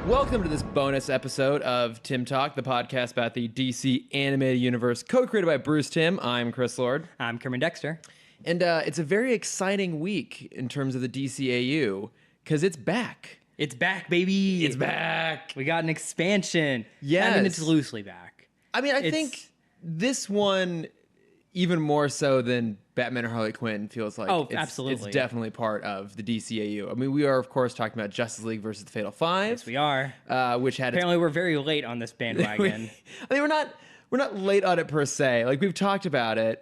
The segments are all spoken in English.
Welcome to this bonus episode of Timm Talk, the podcast about the DC animated universe, co-created by Bruce Timm. I'm Chris Lord. I'm Kerman Dexter. And it's a very exciting week in terms of the DCAU, because it's back. It's back, baby. It's back. We got an expansion. Yes. I mean, it's loosely back. I mean, I think this one, even more so than Batman or Harley Quinn, feels like absolutely. It's definitely part of the DCAU. I mean, we are, of course, talking about Justice League versus the Fatal Five. Yes, we are. Which had Apparently, we're very late on this bandwagon. I mean, we're not late on it per se. Like, we've talked about it,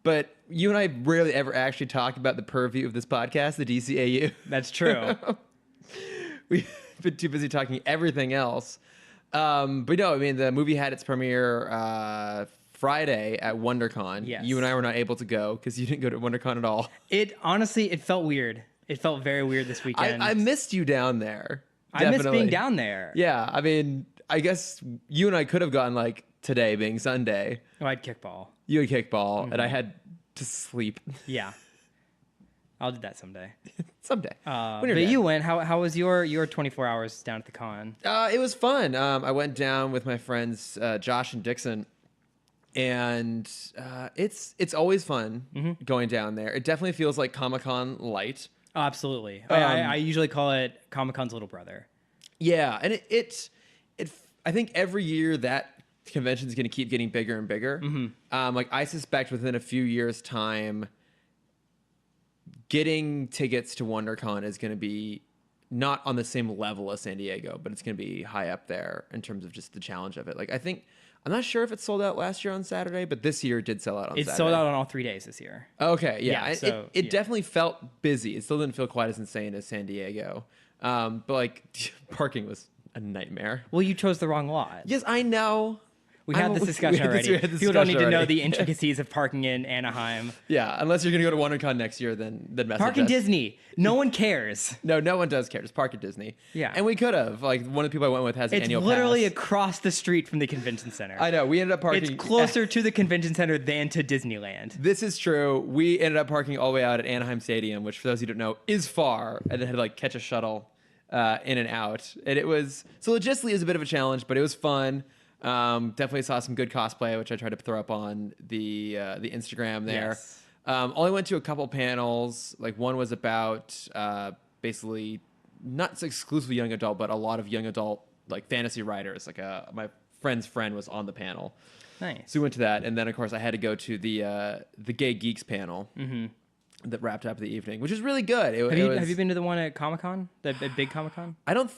but you and I rarely ever actually talk about the purview of this podcast, the DCAU. That's true. We've been too busy talking everything else. But no, I mean, the movie had its premiere Friday at WonderCon. Yes. You and I were not able to go because you didn't go to WonderCon at all. It felt weird. It felt very weird this weekend. I missed you down there. I missed being down there. Yeah, I mean, I guess you and I could have gone like today being Sunday. Oh, I'd kickball. You had kickball, and I had to sleep. Yeah. I'll do that someday. Someday. But you went. How was your 24 hours down at the con? It was fun. I went down with my friends Josh and Dixon, and it's always fun going down there. It definitely feels like Comic-Con light. Oh, absolutely. I usually call it Comic-Con's little brother. Yeah, and it I think every year that convention is going to keep getting bigger and bigger. Like I suspect within a few years' time, getting tickets to WonderCon is going to be not on the same level as San Diego, but it's going to be high up there in terms of just the challenge of it. Like I'm not sure if it sold out last year on Saturday, but this year it did sell out on Saturday. It sold out on all 3 days this year. Okay, yeah. So, it definitely felt busy. It still didn't feel quite as insane as San Diego. But like parking was a nightmare. Well, you chose the wrong lot. Yes, I know. We had this discussion already. People don't need to know the intricacies of parking in Anaheim. Yeah, unless you're going to go to WonderCon next year, then message Park in us. Disney. No one cares. No one does care. Just park at Disney. Yeah. And we could have. Like, one of the people I went with has an annual pass. It's literally across the street from the convention center. I know. We ended up parking. It's closer to the convention center than to Disneyland. This is true. We ended up parking all the way out at Anaheim Stadium, which for those who don't know is far, and it had to like catch a shuttle in and out. And it was, so logistically it was a bit of a challenge, but it was fun. Definitely saw some good cosplay, which I tried to throw up on the Instagram there. Yes. Only went to a couple panels. Like one was about basically not exclusively young adult, but a lot of young adult like fantasy writers. Like my friend's friend was on the panel. Nice. So we went to that, and then of course I had to go to the Gay Geeks panel that wrapped up the evening, which was really good. Have you been to the one at Comic-Con? The big Comic-Con? I don't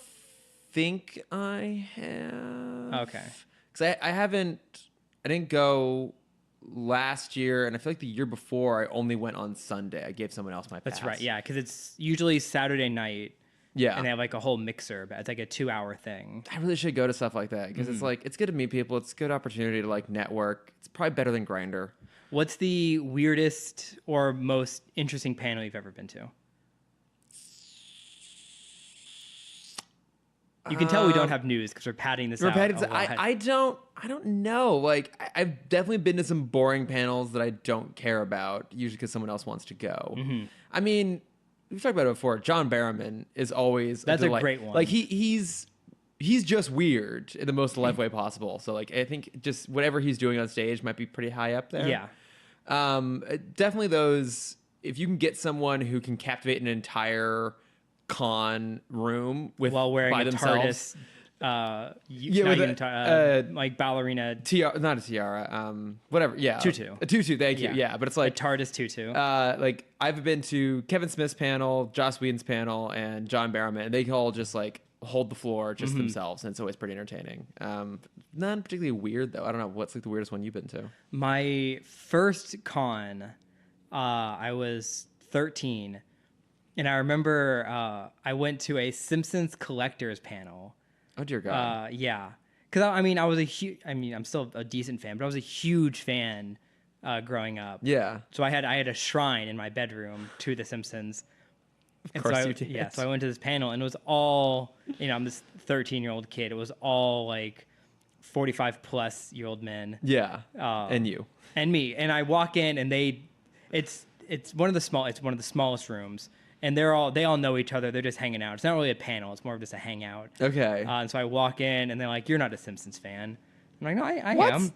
think I have. Okay. Because I didn't go last year, and I feel like the year before I only went on Sunday. I gave someone else my pass. That's right, yeah, because it's usually Saturday night. Yeah. And they have like a whole mixer, but it's like a 2-hour thing. I really should go to stuff like that, because it's like, it's good to meet people. It's a good opportunity to like network. It's probably better than Grindr. What's the weirdest or most interesting panel you've ever been to? You can tell we don't have news because we're padding this out. I don't know. Like, I've definitely been to some boring panels that I don't care about, usually because someone else wants to go. I mean, we've talked about it before. John Barrowman is always a great one. Like he's just weird in the most alive way possible. So like, I think just whatever he's doing on stage might be pretty high up there. Yeah. Definitely those. If you can get someone who can captivate an entire con room with while wearing by a themselves. Like ballerina tiara, not a tiara, whatever. Yeah, tutu. A tutu. Thank you. Yeah, but it's like a TARDIS tutu. Like I've been to Kevin Smith's panel, Joss Whedon's panel, and John Barrowman, and they all just like hold the floor just themselves, and it's always pretty entertaining. Not particularly weird though. I don't know what's like the weirdest one you've been to. My first con, I was 13. And I remember I went to a Simpsons collectors panel. Oh dear God! Yeah, because I'm still a decent fan, but I was a huge fan growing up. Yeah. So I had a shrine in my bedroom to the Simpsons. Of course you did. Yeah. So I went to this panel, and it was all I'm this 13-year-old kid. It was all like 45-plus-year-old men. Yeah. And you. And me. And I walk in, and it's one of the smallest rooms. and they all know each other. They're just hanging out. It's not really a panel. It's more of just a hangout. Okay. And so I walk in, and they're like, "You're not a Simpsons fan." I'm like, "No, I What? am."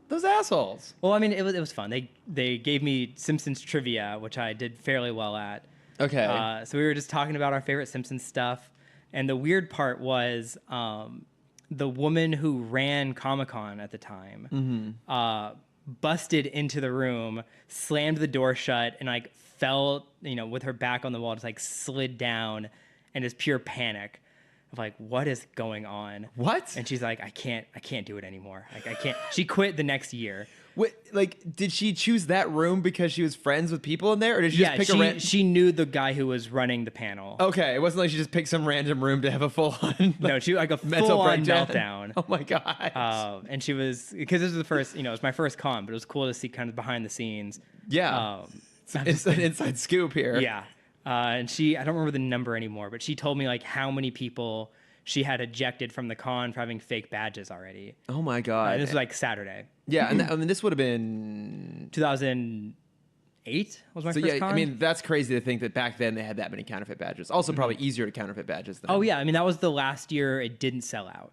Those assholes. Well, I mean, it was fun. They gave me Simpsons trivia, which I did fairly well at. Okay. So we were just talking about our favorite Simpsons stuff, and the weird part was the woman who ran Comic-Con at the time busted into the room, slammed the door shut, and like fell, with her back on the wall, just like slid down, and just pure panic of like, what is going on? What? And she's like, I can't do it anymore. Like I can't. She quit the next year. What, like, did she choose that room because she was friends with people in there, or did she just pick a random? She knew the guy who was running the panel. Okay, it wasn't like she just picked some random room to have a full-on. No, she like a mental full-on breakdown. meltdown. Oh my god! And she was, because this was the first, it was my first con, but it was cool to see kind of behind the scenes. Yeah, it's an inside scoop here. Yeah, and I don't remember the number anymore, but she told me like how many people she had ejected from the con for having fake badges already. Oh my god! And this was like Saturday. Yeah, and I mean, this would have been 2008 was my first con. I mean, that's crazy to think that back then they had that many counterfeit badges. Also, probably easier to counterfeit badges than. Oh yeah, I mean that was the last year it didn't sell out.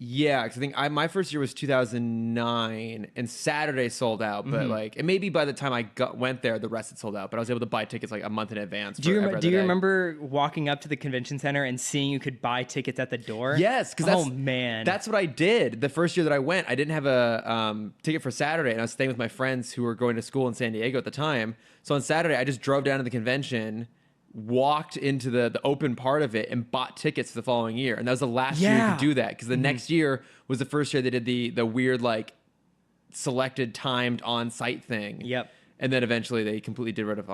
Yeah, because I think my first year was 2009, and Saturday sold out. But like, and maybe by the time I went there, the rest had sold out. But I was able to buy tickets like a month in advance. Do you remember walking up to the convention center and seeing you could buy tickets at the door? Yes, because man, that's what I did. The first year that I went, I didn't have a ticket for Saturday, and I was staying with my friends who were going to school in San Diego at the time. So on Saturday, I just drove down to the convention, walked into the open part of it, and bought tickets for the following year. And that was the last year you could do that, because the next year was the first year they did the weird like selected timed on-site thing. Yep. And then eventually they completely got rid of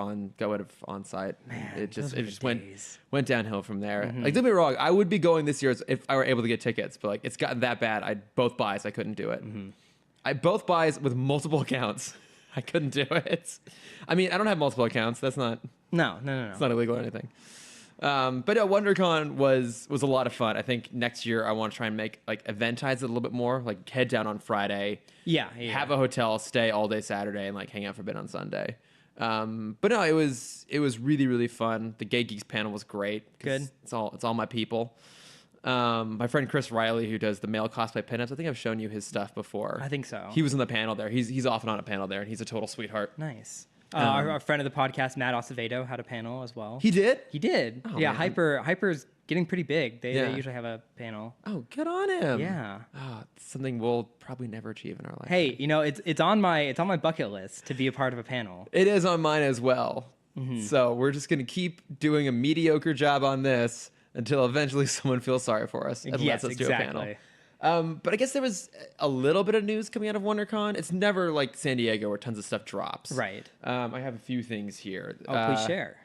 on-site. Man, it just days. went downhill from there. Like, don't get me wrong, I would be going this year if I were able to get tickets, but like it's gotten that bad. Both buys I couldn't do it. I both buys with multiple accounts. I couldn't do it. I mean, I don't have multiple accounts. That's not. No. It's not illegal or anything. But yeah, WonderCon was a lot of fun. I think next year I want to try and make like eventize it a little bit more. Like head down on Friday. Yeah. Have a hotel, stay all day Saturday, and like hang out for a bit on Sunday. But no, it was really, really fun. The Gay Geeks panel was great. Good. It's all my people. My friend Chris Riley, who does the male cosplay pinups, I think I've shown you his stuff before. I think so. He was on the panel there. He's often on a panel there, and he's a total sweetheart. Nice. Our friend of the podcast, Matt Acevedo, had a panel as well. He did? He did. Oh, yeah, man. Hyper's getting pretty big. They usually have a panel. Oh, good on him. Yeah. Oh, it's something we'll probably never achieve in our life. Hey, it's on my bucket list to be a part of a panel. It is on mine as well. So we're just going to keep doing a mediocre job on this until eventually someone feels sorry for us and lets us do a panel. But I guess there was a little bit of news coming out of WonderCon. It's never like San Diego where tons of stuff drops. Right. I have a few things here. Oh, please share.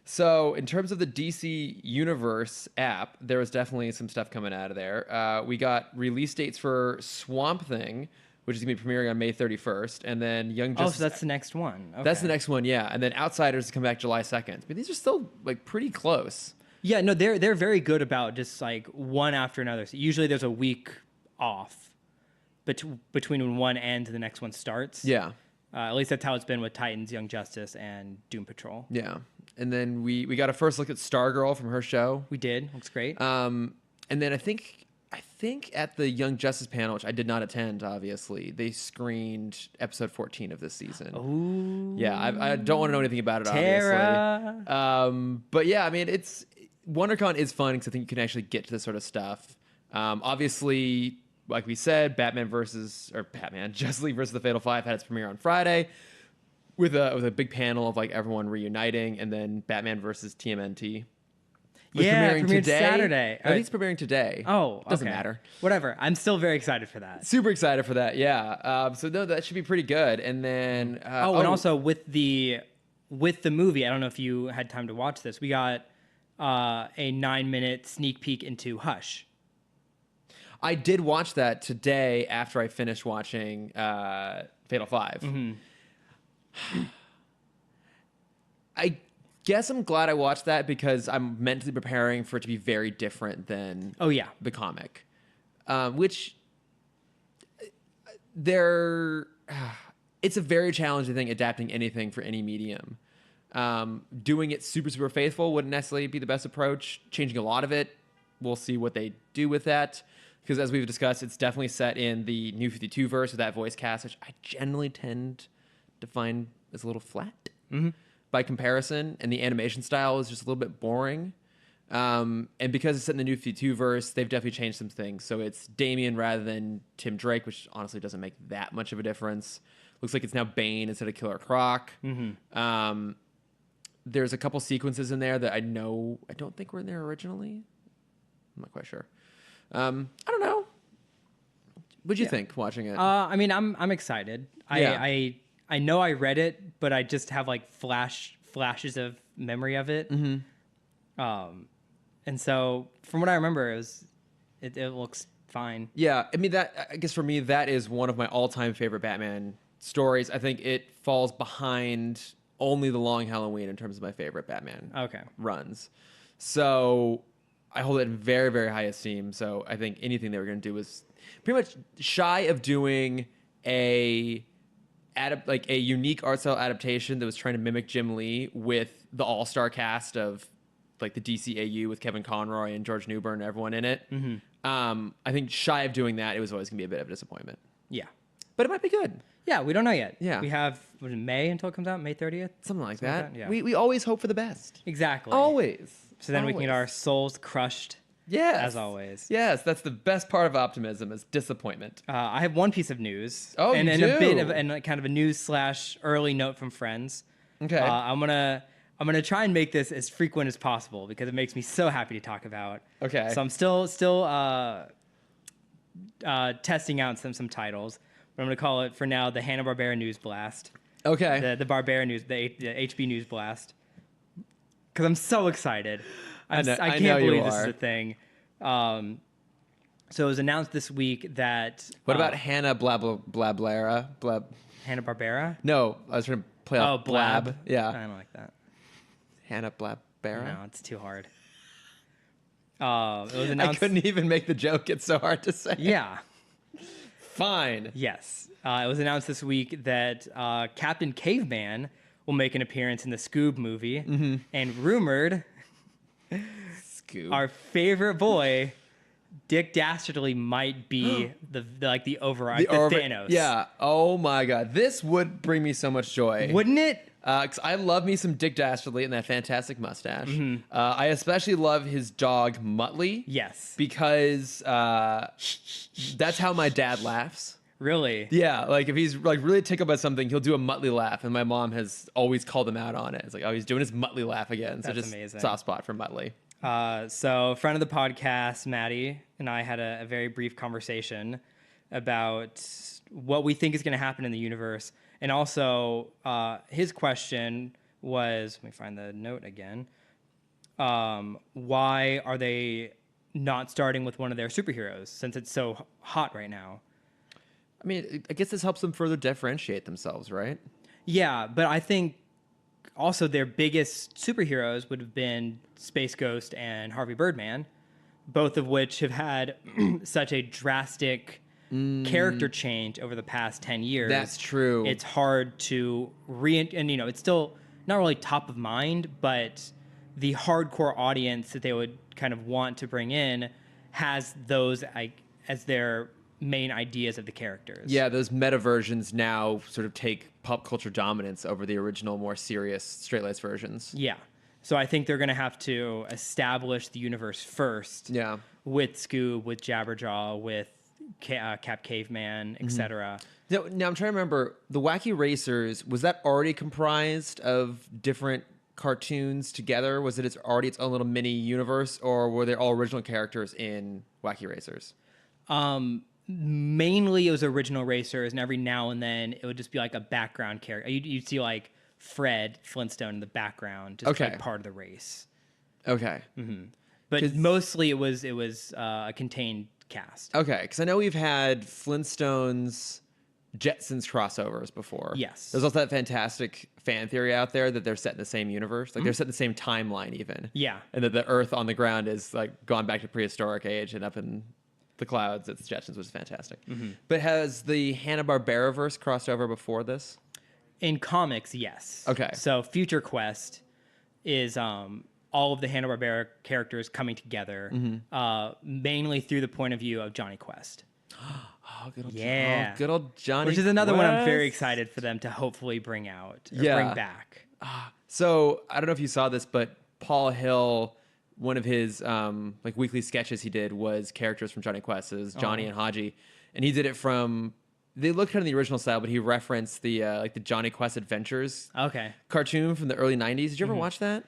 So in terms of the DC Universe app, there was definitely some stuff coming out of there. We got release dates for Swamp Thing, which is going to be premiering on May 31st. And then Young Justice... Oh, so that's the next one. Okay. That's the next one, yeah. And then Outsiders come back July 2nd. I mean, these are still like pretty close. Yeah, no, they're very good about just like one after another. So usually there's a week off between when one ends and the next one starts. Yeah. At least that's how it's been with Titans, Young Justice, and Doom Patrol. Yeah. And then we got a first look at Stargirl from her show. We did. Looks great. And then I think at the Young Justice panel, which I did not attend, obviously, they screened episode 14 of this season. Ooh. Yeah, I don't want to know anything about it, Tara. obviously. But yeah, I mean, WonderCon is fun because I think you can actually get to this sort of stuff. Obviously, like we said, Justice League versus the Fatal Five had its premiere on Friday with a big panel of like everyone reuniting, and then Batman versus TMNT. Premiered Saturday. I think it's premiering today. Oh, okay. Doesn't matter. Whatever. I'm still very excited for that. Super excited for that. Yeah. So no, that should be pretty good. And then and also with the movie, I don't know if you had time to watch this. We got a 9-minute sneak peek into Hush. I did watch that today after I finished watching Fatal Five. I guess I'm glad I watched that because I'm mentally preparing for it to be very different than the comic, which it's a very challenging thing adapting anything for any medium. Doing it super, super faithful wouldn't necessarily be the best approach. Changing a lot of it, we'll see what they do with that. Because as we've discussed, it's definitely set in the New 52 verse with that voice cast, which I generally tend to find is a little flat by comparison. And the animation style is just a little bit boring. And because it's set in the New 52 verse, they've definitely changed some things. So it's Damien rather than Tim Drake, which honestly doesn't make that much of a difference. Looks like it's now Bane instead of Killer Croc. There's a couple sequences in there that I don't think were in there originally. I'm not quite sure. I don't know. What'd you think watching it? I mean, I'm excited. I know I read it, but I just have like flashes of memory of it. And so from what I remember, it looks fine. Yeah, I mean I guess for me that is one of my all-time favorite Batman stories. I think it falls behind only The Long Halloween in terms of my favorite Batman runs. So I hold it in very, very high esteem. So I think anything they were going to do was pretty much shy of doing a unique art style adaptation that was trying to mimic Jim Lee with the all-star cast of like the DCAU with Kevin Conroy and George Newbern and everyone in it. I think shy of doing that, it was always going to be a bit of a disappointment. Yeah. But it might be good. Yeah, we don't know yet. Yeah. We have May until it comes out, May 30th? Something like that. Like that? Yeah. We always hope for the best. Exactly. Always. So then we can get our souls crushed. Yes. As always. Yes, that's the best part of optimism is disappointment. I have one piece of news. Oh, and you a bit do? of kind of a news / early note from friends. Okay. I'm gonna try and make this as frequent as possible because it makes me so happy to talk about. Okay. So I'm still testing out some titles, but I'm gonna call it for now the Hanna-Barbera News Blast. Okay. The Barbera News, the HB News Blast. Because I'm so excited. I can't believe this is a thing. So it was announced this week that... What about Hannah Blablera? Hanna-Barbera? No, I was trying to play off Blab. Yeah. I don't like that. Hannah Blabbera? No, it's too hard. It was announced... I couldn't even make the joke. It's so hard to say. Yeah. Fine. Yes. It was announced this week that Captain Caveman will make an appearance in the Scoob movie. And rumored... Scoob. Our favorite boy, Dick Dastardly, might be the Thanos. Yeah. Oh my God. This would bring me so much joy. Wouldn't it? Because I love me some Dick Dastardly and that fantastic mustache. I especially love his dog Muttley. Yes. Because that's how my dad laughs. Really? Yeah, like if he's like really tickled by something, he'll do a Muttley laugh, and my mom has always called him out on it. It's like, oh, he's doing his Muttley laugh again. So That's just amazing. Soft spot for Muttley. So friend of the podcast, Maddie, and I had a very brief conversation about what we think is going to happen in the universe. And also, his question was, let me find the note again. Why are they not starting with one of their superheroes since it's so hot right now? I mean, I guess this helps them further differentiate themselves, right? Yeah, but I think also their biggest superheroes would have been Space Ghost and Harvey Birdman, both of which have had such a drastic character change over the past 10 years. That's true. It's hard to and it's still not really top of mind, but the hardcore audience that they would kind of want to bring in has those as their main ideas of the characters. Yeah, those meta versions now sort of take pop culture dominance over the original, more serious, straight-laced versions. Yeah. So I think they're going to have to establish the universe first. Yeah. With Scoob, with Jabberjaw, with Cap Caveman, etc. Now I'm trying to remember, the Wacky Racers, was that already comprised of different cartoons together? Was it already its own little mini universe, or were they all original characters in Wacky Racers? Mainly it was original racers, and every now and then it would just be like a background character. You'd see like Fred Flintstone in the background, just like part of the race. Okay. But mostly it was a contained cast. Okay, because I know we've had Flintstones, Jetsons crossovers before. Yes. There's also that fantastic fan theory out there that they're set in the same universe. Like they're set in the same timeline even. Yeah. And that the Earth on the ground is like gone back to prehistoric age and up in the clouds, it's Jetsons, which is fantastic. But has the Hanna-Barbera verse crossed over before this? In comics, yes. Okay. So Future Quest is all of the Hanna-Barbera characters coming together, mainly through the point of view of Johnny Quest. Oh, good Yeah. old Johnny Which is another one I'm very Quest. excited for them to hopefully bring out or Yeah. bring back. So I don't know if you saw this, but Paul Hill, one of his like weekly sketches he did was characters from Johnny Quest. It was Johnny and Haji, and he did it from. They looked kind of the original style, but he referenced the like the Johnny Quest Adventures Okay. cartoon from the early '90s. Did you ever watch that?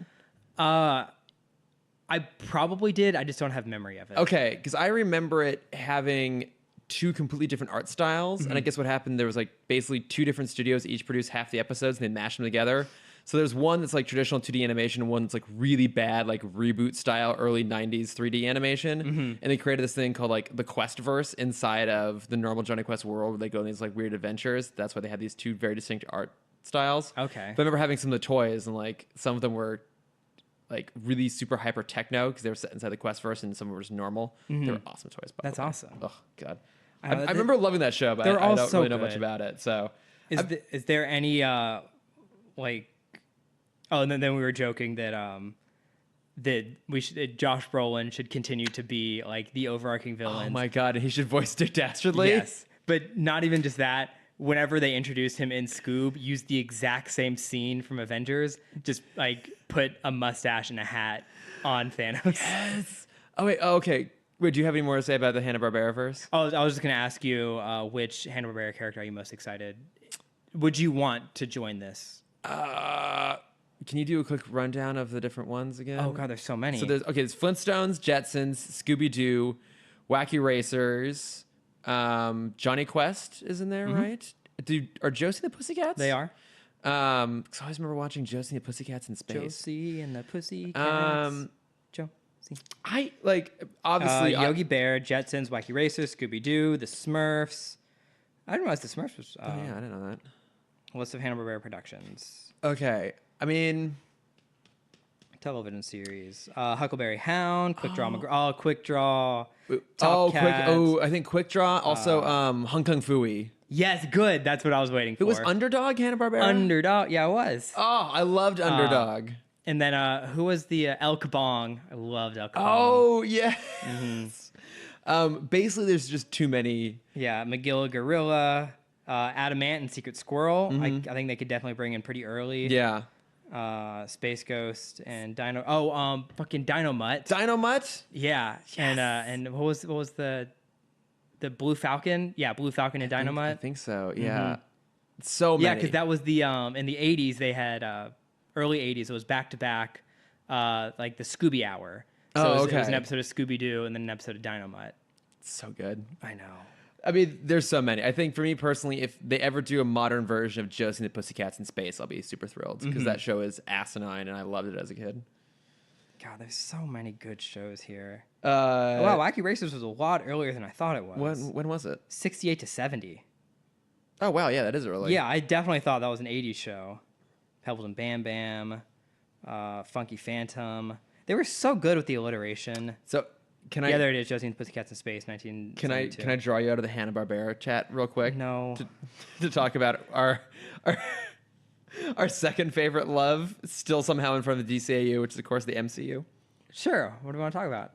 I probably did. I just don't have memory of it. Okay, because I remember it having two completely different art styles, and I guess what happened there was like basically two different studios each produced half the episodes, and they mashed them together. So there's one that's like traditional 2D animation, and one that's like really bad, like reboot style early 90s 3D animation. And they created this thing called like the Questverse inside of the normal Johnny Quest world where they go on these like weird adventures. That's why they had these two very distinct art styles. Okay. But I remember having some of the toys, and like some of them were like really super hyper techno because they were set inside the Questverse, and some were just normal. They were awesome toys. By That's the way. awesome. Oh God, I I know, remember loving that show, but they're I all don't so really know much good. about it. So Is there any like? Oh, and then we were joking that that Josh Brolin should continue to be like the overarching villain. oh my God, and he should voice Dick Dastardly. Yes, but not even just that. Whenever they introduced him in Scoob, used the exact same scene from Avengers, just like put a mustache and a hat on Thanos. Yes. Oh wait. Oh, okay. Wait. Do you have any more to say about the Hanna-Barbera verse? I was just gonna ask you which Hanna-Barbera character are you most excited? Would you want to join this? Can you do a quick rundown of the different ones again? Oh God, there's so many. So there's Flintstones, Jetsons, Scooby Doo, Wacky Racers, Johnny Quest is in there, right? Are Josie and the Pussycats? They are. 'Cause I always remember watching Josie and the Pussycats in space. Josie and the Pussycats. Josie. I like obviously Yogi Bear, Jetsons, Wacky Racers, Scooby Doo, the Smurfs. I didn't realize the Smurfs was yeah, I didn't know that. list of Hanna-Barbera productions. Okay, I mean, Television series. Huckleberry Hound, Quick Draw McGraw. Quick Draw. oh, quick. Cats. Oh, I think Quick Draw. Also, Hung Kung Fooey. Yes, good. That's what I was waiting for. It was Underdog, Hanna-Barbera. Underdog. Yeah, it was. Oh, I loved Underdog. And then who was the El Kabong? I loved El Kabong. Oh, yes. Basically, there's just too many. Yeah, McGill Gorilla, Adamant and Secret Squirrel. I think they could definitely bring in pretty early. Yeah. Space Ghost and Dino. Oh, fucking Dino Mutt. Dino Mutt? Yeah, and what was the Blue Falcon? Yeah, Blue Falcon and Dino I Mutt. think so, yeah. So many. Yeah, because that was the in the 80s they had early 80s it was back to back like the Scooby Hour. So it was an episode of Scooby Doo and then an episode of Dino Mutt. So good. I know. I mean, there's so many. I think for me personally, if they ever do a modern version of Josie and the Pussycats in space, I'll be super thrilled because that show is asinine and I loved it as a kid. God, there's so many good shows here. Wow, Wow, Wacky Racers was a lot earlier than I thought it was. when was it? 68 to 70. Oh wow, yeah, that is early. Yeah, I definitely thought that was an 80s show. Pebbles and Bam Bam, Funky Phantom. They were so good with the alliteration. So Yeah, there it is. Josie and the Pussycats in Space, Can 1972. I draw you out of the Hanna-Barbera chat real quick? No. To talk about our second favorite love, still somehow in front of the DCAU, which is of course the MCU. Sure. What do we want to talk about?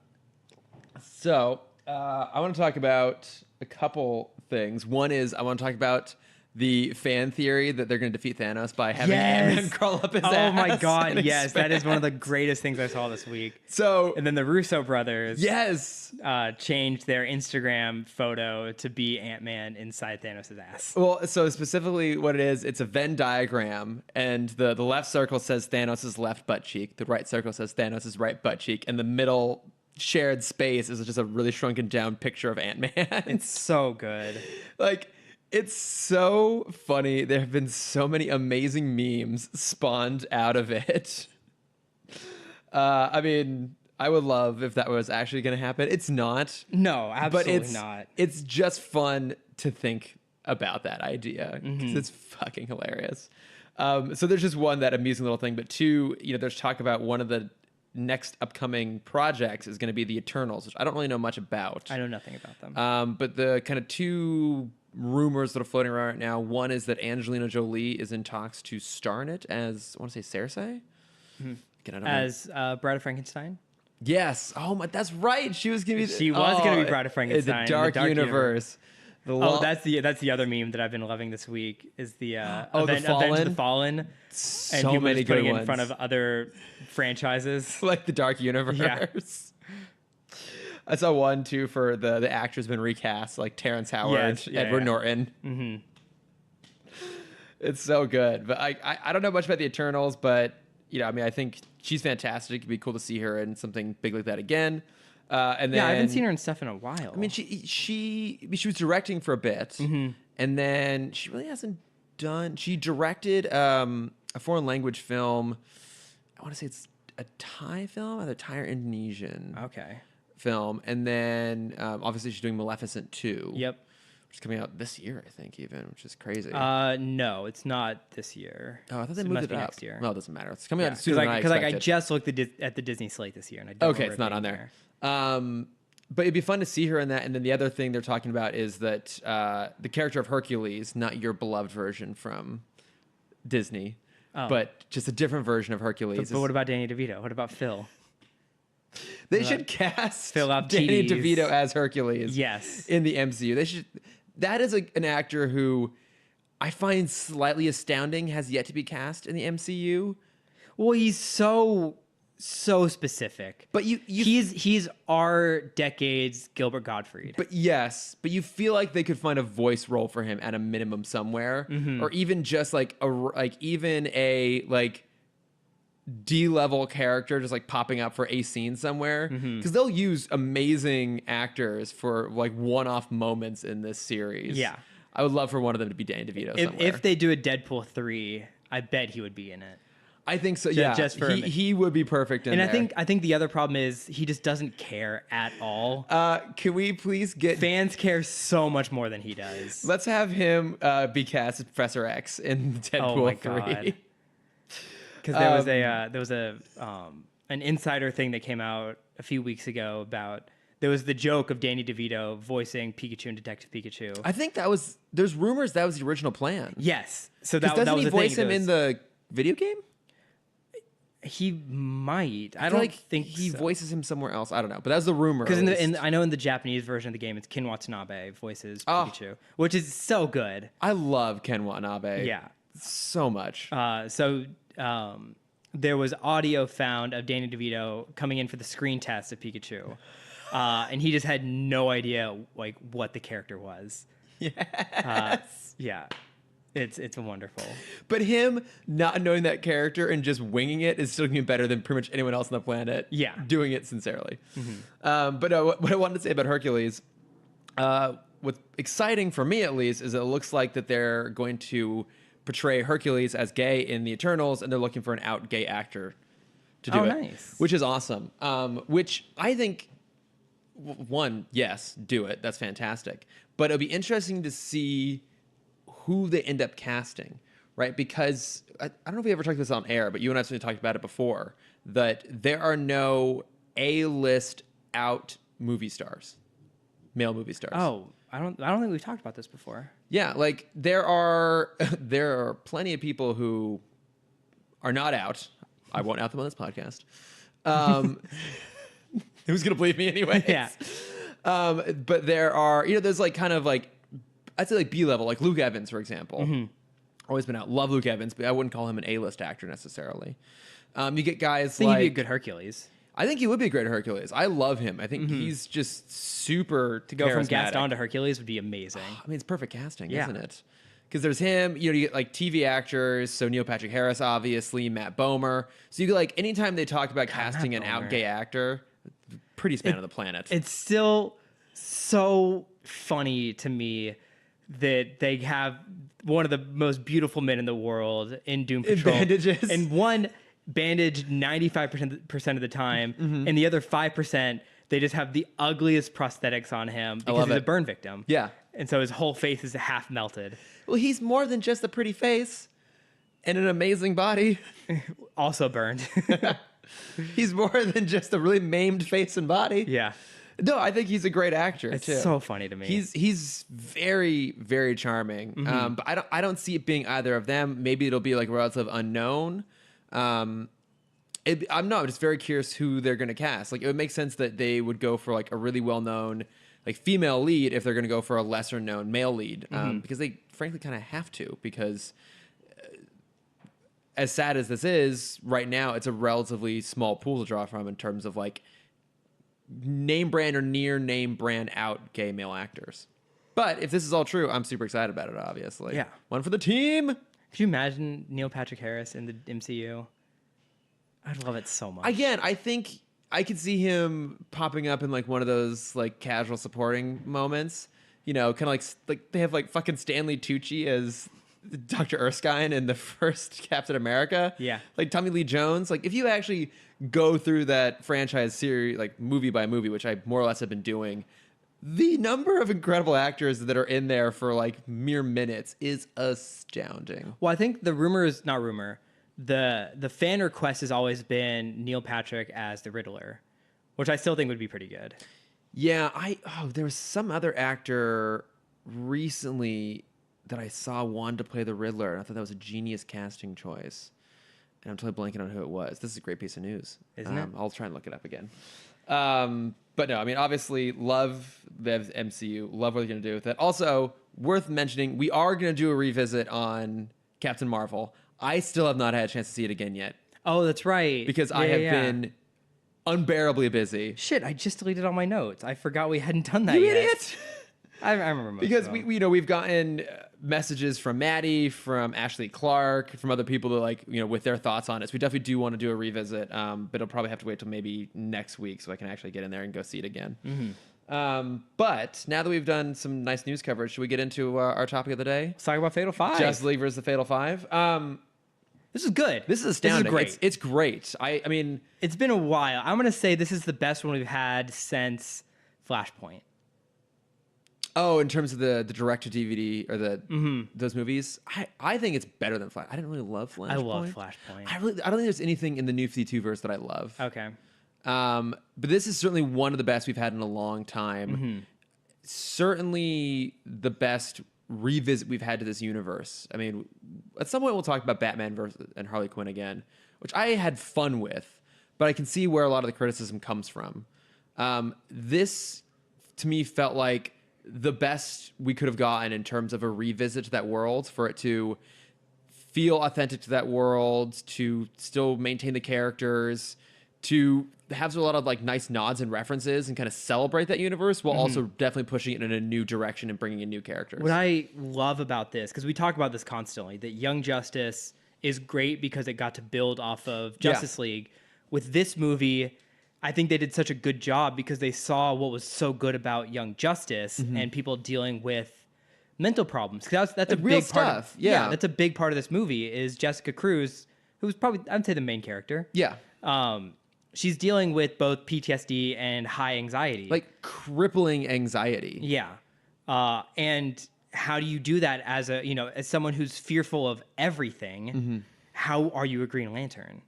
So I want to talk about a couple things. One is I want to talk about the fan theory that they're going to defeat Thanos by having Ant-Man crawl up his ass. Oh my God, and yes. That is one of the expand. greatest things I saw this week. So And then the Russo brothers yes. changed their Instagram photo to be Ant-Man inside Thanos' ass. Well, so specifically what it is, it's a Venn diagram, and the left circle says Thanos' left butt cheek, the right circle says Thanos' right butt cheek, and the middle shared space is just a really shrunken down picture of Ant-Man. It's so good. Like, it's so funny. There have been so many amazing memes spawned out of it. I mean, I would love if that was actually going to happen. It's not. No, absolutely But not. it's just fun to think about that idea because it's fucking hilarious. So there's just one, that amusing little thing, but two, there's talk about one of the next upcoming projects is going to be the Eternals, which I don't really know much about. I know nothing about them. But the kind of two rumors that are floating around right now, one is that Angelina Jolie is in talks to star in it as, I want to say Cersei? Again, I don't know. As Bride of Frankenstein? Yes. Oh my, that's right. She was going to be. She was going to be Bride of Frankenstein. The dark universe. That's the other meme that I've been loving this week is the The Fallen? Avenge the Fallen. So And people many just putting good it in ones. front of other franchises. Like the dark universe. Yeah. I saw one too for the actor's been recast, like Terrence Howard, Yes, yeah, Edward yeah. Norton. Mm-hmm. It's so good. But I don't know much about the Eternals, but I mean, I think she's fantastic. It'd be cool to see her in something big like that again. And then, Yeah, I haven't seen her in stuff in a while. I mean, she was directing for a bit, and then she really hasn't done. She directed a foreign language film. I want to say it's a Thai film, either Thai or Indonesian Okay. film, and then obviously she's doing Maleficent 2. Yep. Which is coming out this year, I think, even, which is crazy. No, it's not this year. Oh, I thought they It moved must it be up. next year. Well, it doesn't matter. It's coming out Because sooner than I expected. I just looked at the Disney slate this year, and I don't Okay, remember it's not it on being there. But it'd be fun to see her in that. And then the other thing they're talking about is that the character of Hercules, not your beloved version from Disney, but just a different version of Hercules. But what about Danny DeVito? What about Phil? They should cast Phil Danny Aptides. DeVito as Hercules. Yes. In the MCU. They should. That is an actor who I find slightly astounding has yet to be cast in the MCU. Well, he's so specific. But he's our decade's Gilbert Gottfried. But you feel like they could find a voice role for him at a minimum somewhere, or even just like a D-level character just like popping up for a scene somewhere, because they'll use amazing actors for like one-off moments in this series. Yeah. I would love for one of them to be Danny DeVito somewhere. If they do a Deadpool 3, I bet he would be in it. I think so. Yeah, just for he would be perfect in And there. I think the other problem is he just doesn't care at all. Can we please get Fans care so much more than he does. Let's have him be cast as Professor X in Deadpool Oh my 3. God. Because there was an insider thing that came out a few weeks ago about there was the joke of Danny DeVito voicing Pikachu in Detective Pikachu. I think there's rumors that was the original plan. Yes, so Doesn't that was he the voice thing. him in the video game? He might. I feel don't like think he so. voices him somewhere else. I don't know, but that's the rumor. Because at least. I know in the Japanese version of the game, it's Ken Watanabe voices Oh. Pikachu, which is so good. I love Ken Watanabe. Yeah. So much. There was audio found of Danny DeVito coming in for the screen test of Pikachu, and he just had no idea like what the character was. Yes. Yeah, it's wonderful. But him not knowing that character and just winging it is still going to be better than pretty much anyone else on the planet. Yeah. Doing it sincerely. But what I wanted to say about Hercules, what's exciting for me at least, is it looks like that they're going to portray Hercules as gay in the Eternals, and they're looking for an out gay actor to do it. Nice. Which is awesome. Which I think, one, yes, do it. That's fantastic. But it'll be interesting to see who they end up casting, right? Because I don't know if we ever talked this on air, but you and I have talked about it before, that there are no A-list out movie stars, male movie stars. Oh, I don't think we've talked about this before. Yeah, like there are plenty of people who are not out. I won't out them on this podcast. Who's gonna believe me anyway? Yeah. But there are, there's like kind of like, I'd say like B-level, like Luke Evans, for example. Always been out. Love Luke Evans, but I wouldn't call him an A-list actor necessarily. You get guys I think like, he'd be a good Hercules. I think he would be a great Hercules. I love him. I think he's just super To go from charismatic. Gaston to Hercules would be amazing. I mean, it's perfect casting, Yeah. isn't it? Because there's him, you get like TV actors, so Neil Patrick Harris, obviously, Matt Bomer. So you get like anytime they talk about casting an Matt out Bomer. gay actor, prettiest man on the planet. It's still so funny to me that they have one of the most beautiful men in the world in Doom Patrol. bandages. And one bandaged 95% of the time, and the other 5%, they just have the ugliest prosthetics on him because love he's a it. burn victim. Yeah. And so his whole face is half melted. Well, he's more than just a pretty face and an amazing body. Also burned. He's more than just a really maimed face and body. Yeah. No, I think he's a great actor It's too. so funny to me. He's very, very charming. But I don't see it being either of them. Maybe it'll be like a relative unknown. I'm just very curious who they're gonna cast. Like, it would make sense that they would go for like a really well known like female lead if they're gonna go for a lesser known male lead. Because they frankly kind of have to, because as sad as this is, right now it's a relatively small pool to draw from in terms of like name brand or near name brand out gay male actors. But if this is all true, I'm super excited about it, obviously. Yeah. One for the team. Could you imagine Neil Patrick Harris in the MCU? I'd love it so much. Again, I think I could see him popping up in like one of those like casual supporting moments. You know, kind of like they have like fucking Stanley Tucci as Dr. Erskine in the first Captain America. Yeah. Like Tommy Lee Jones. Like, if you actually go through that franchise series, like movie by movie, which I more or less have been doing, the number of incredible actors that are in there for like mere minutes is astounding. Well, I think the fan request has always been Neil Patrick as the Riddler, which I still think would be pretty good. Yeah, there was some other actor recently that I saw wanted to play the Riddler, and I thought that was a genius casting choice. And I'm totally blanking on who it was. This is a great piece of news. Isn't it? I'll try and look it up again. But no, I mean, obviously, love the MCU. Love what they're going to do with it. Also, worth mentioning, we are going to do a revisit on Captain Marvel. I still have not had a chance to see it again yet. Oh, that's right. Because I have been unbearably busy. Shit, I just deleted all my notes. I forgot we hadn't done that You yet. idiot! I remember most Because of them. we've gotten messages from Maddie, from Ashley Clark, from other people that with their thoughts on it. So we definitely do want to do a revisit, but it'll probably have to wait till maybe next week so I can actually get in there and go see it again. But now that we've done some nice news coverage, should we get into our topic of the day? Let's talk about Fatal 5. Justice League versus the Fatal Five. This is good. This is astounding. This is great. It's great. I mean, it's been a while. I'm going to say this is the best one we've had since Flashpoint. Oh, in terms of the direct-to-DVD or those movies, I think it's better than Flash. I didn't really love Flashpoint. I love Flashpoint. I don't think there's anything in the New 52 verse that I love. Okay. But this is certainly one of the best we've had in a long time. Certainly the best revisit we've had to this universe. I mean, at some point we'll talk about Batman and Harley Quinn again, which I had fun with, but I can see where a lot of the criticism comes from. This, to me, felt like the best we could have gotten in terms of a revisit to that world, for it to feel authentic to that world, to still maintain the characters, to have a lot of like nice nods and references and kind of celebrate that universe, while also definitely pushing it in a new direction and bringing in new characters. What I love about this, because we talk about this constantly, that Young Justice is great because it got to build off of Justice League. With this movie, I think they did such a good job because they saw what was so good about Young Justice and people dealing with mental problems. Because that's like a real big part. stuff. Yeah, that's a big part of this movie. Is Jessica Cruz, who's probably, I'd say, the main character. Yeah. She's dealing with both PTSD and high anxiety, like crippling anxiety. Yeah. And how do you do that as as someone who's fearful of everything? How are you a Green Lantern?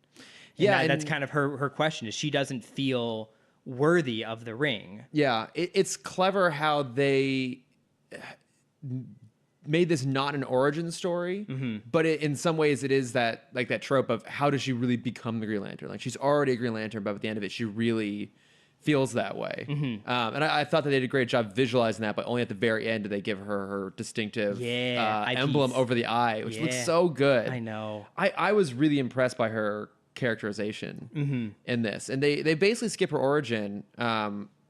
And that's kind of her question, is she doesn't feel worthy of the ring. Yeah, it's clever how they made this not an origin story, but in some ways it is that trope of how does she really become the Green Lantern? Like, she's already a Green Lantern, but at the end of it, she really feels that way. And I thought that they did a great job visualizing that, but only at the very end do they give her distinctive emblem over the eye, which looks so good. I know. I was really impressed by her characterization in this, and they basically skip her origin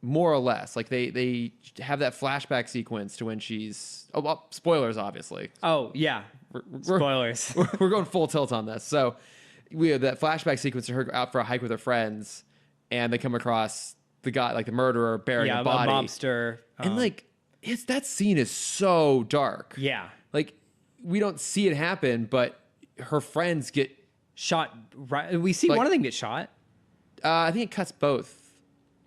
more or less. Like they have that flashback sequence to when she's spoilers, obviously. Spoilers. We're going full tilt on this. So we have that flashback sequence of her out for a hike with her friends, and they come across the guy, like the murderer, burying a body, a mobster, and that scene is so dark. Yeah, like we don't see it happen, but her friends get shot. Right, we see one of them get shot. I think it cuts both.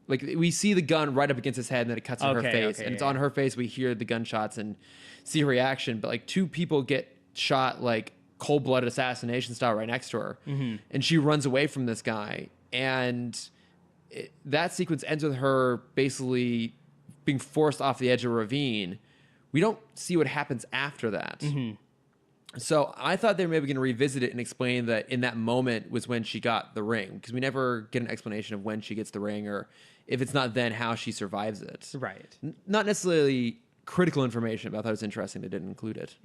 Like, we see the gun right up against his head, and then it cuts on her face, and it's on her face. We hear the gunshots and see her reaction, but like two people get shot like cold-blooded assassination style right next to her, and she runs away from this guy, And that sequence ends with her basically being forced off the edge of a ravine. We don't see what happens after that. So I thought they were maybe going to revisit it and explain that in that moment was when she got the ring, because we never get an explanation of when she gets the ring, or if it's not then, how she survives it. Right. Not necessarily critical information, but I thought it was interesting they didn't include it.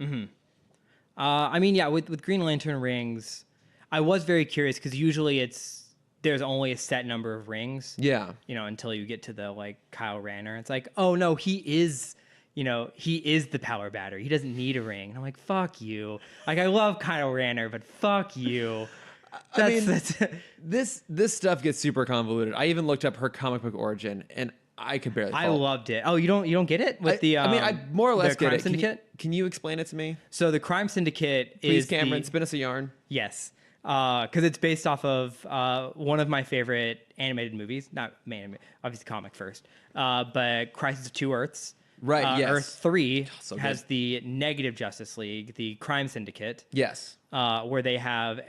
I mean, yeah, with Green Lantern rings, I was very curious because usually there's only a set number of rings. Yeah. You know, until you get to the like Kyle Rayner. It's like, oh no, he is the power battery. He doesn't need a ring. And I'm like, fuck you. Like, I love Kyle Rayner, but fuck you. This stuff gets super convoluted. I even looked up her comic book origin, and I could barely follow. I loved it. Oh, you don't get it with I more or less get it. Syndicate? Can you explain it to me? So the Crime Syndicate Please, is Cameron, spin us a yarn. Yes. Because it's based off of one of my favorite animated movies. Not obviously comic first. But Crisis of Two Earths. Right, yes. Earth 3 so has the negative Justice League, the Crime Syndicate. Yes. Where they have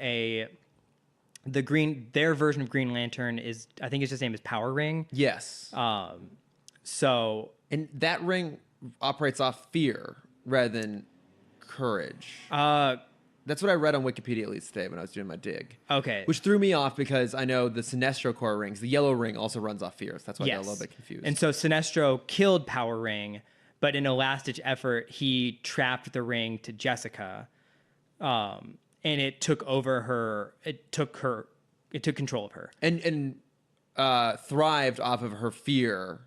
their version of Green Lantern is, I think his name is Power Ring. Yes. And that ring operates off fear rather than courage. That's what I read on Wikipedia, at least today, when I was doing my dig. Okay. Which threw me off because I know the Sinestro Core rings, the yellow ring also runs off fear. So that's why I got a little bit confused. And so Sinestro killed Power Ring, but in a last-ditch effort, he trapped the ring to Jessica, and it took over her. It took control of her, and thrived off of her fear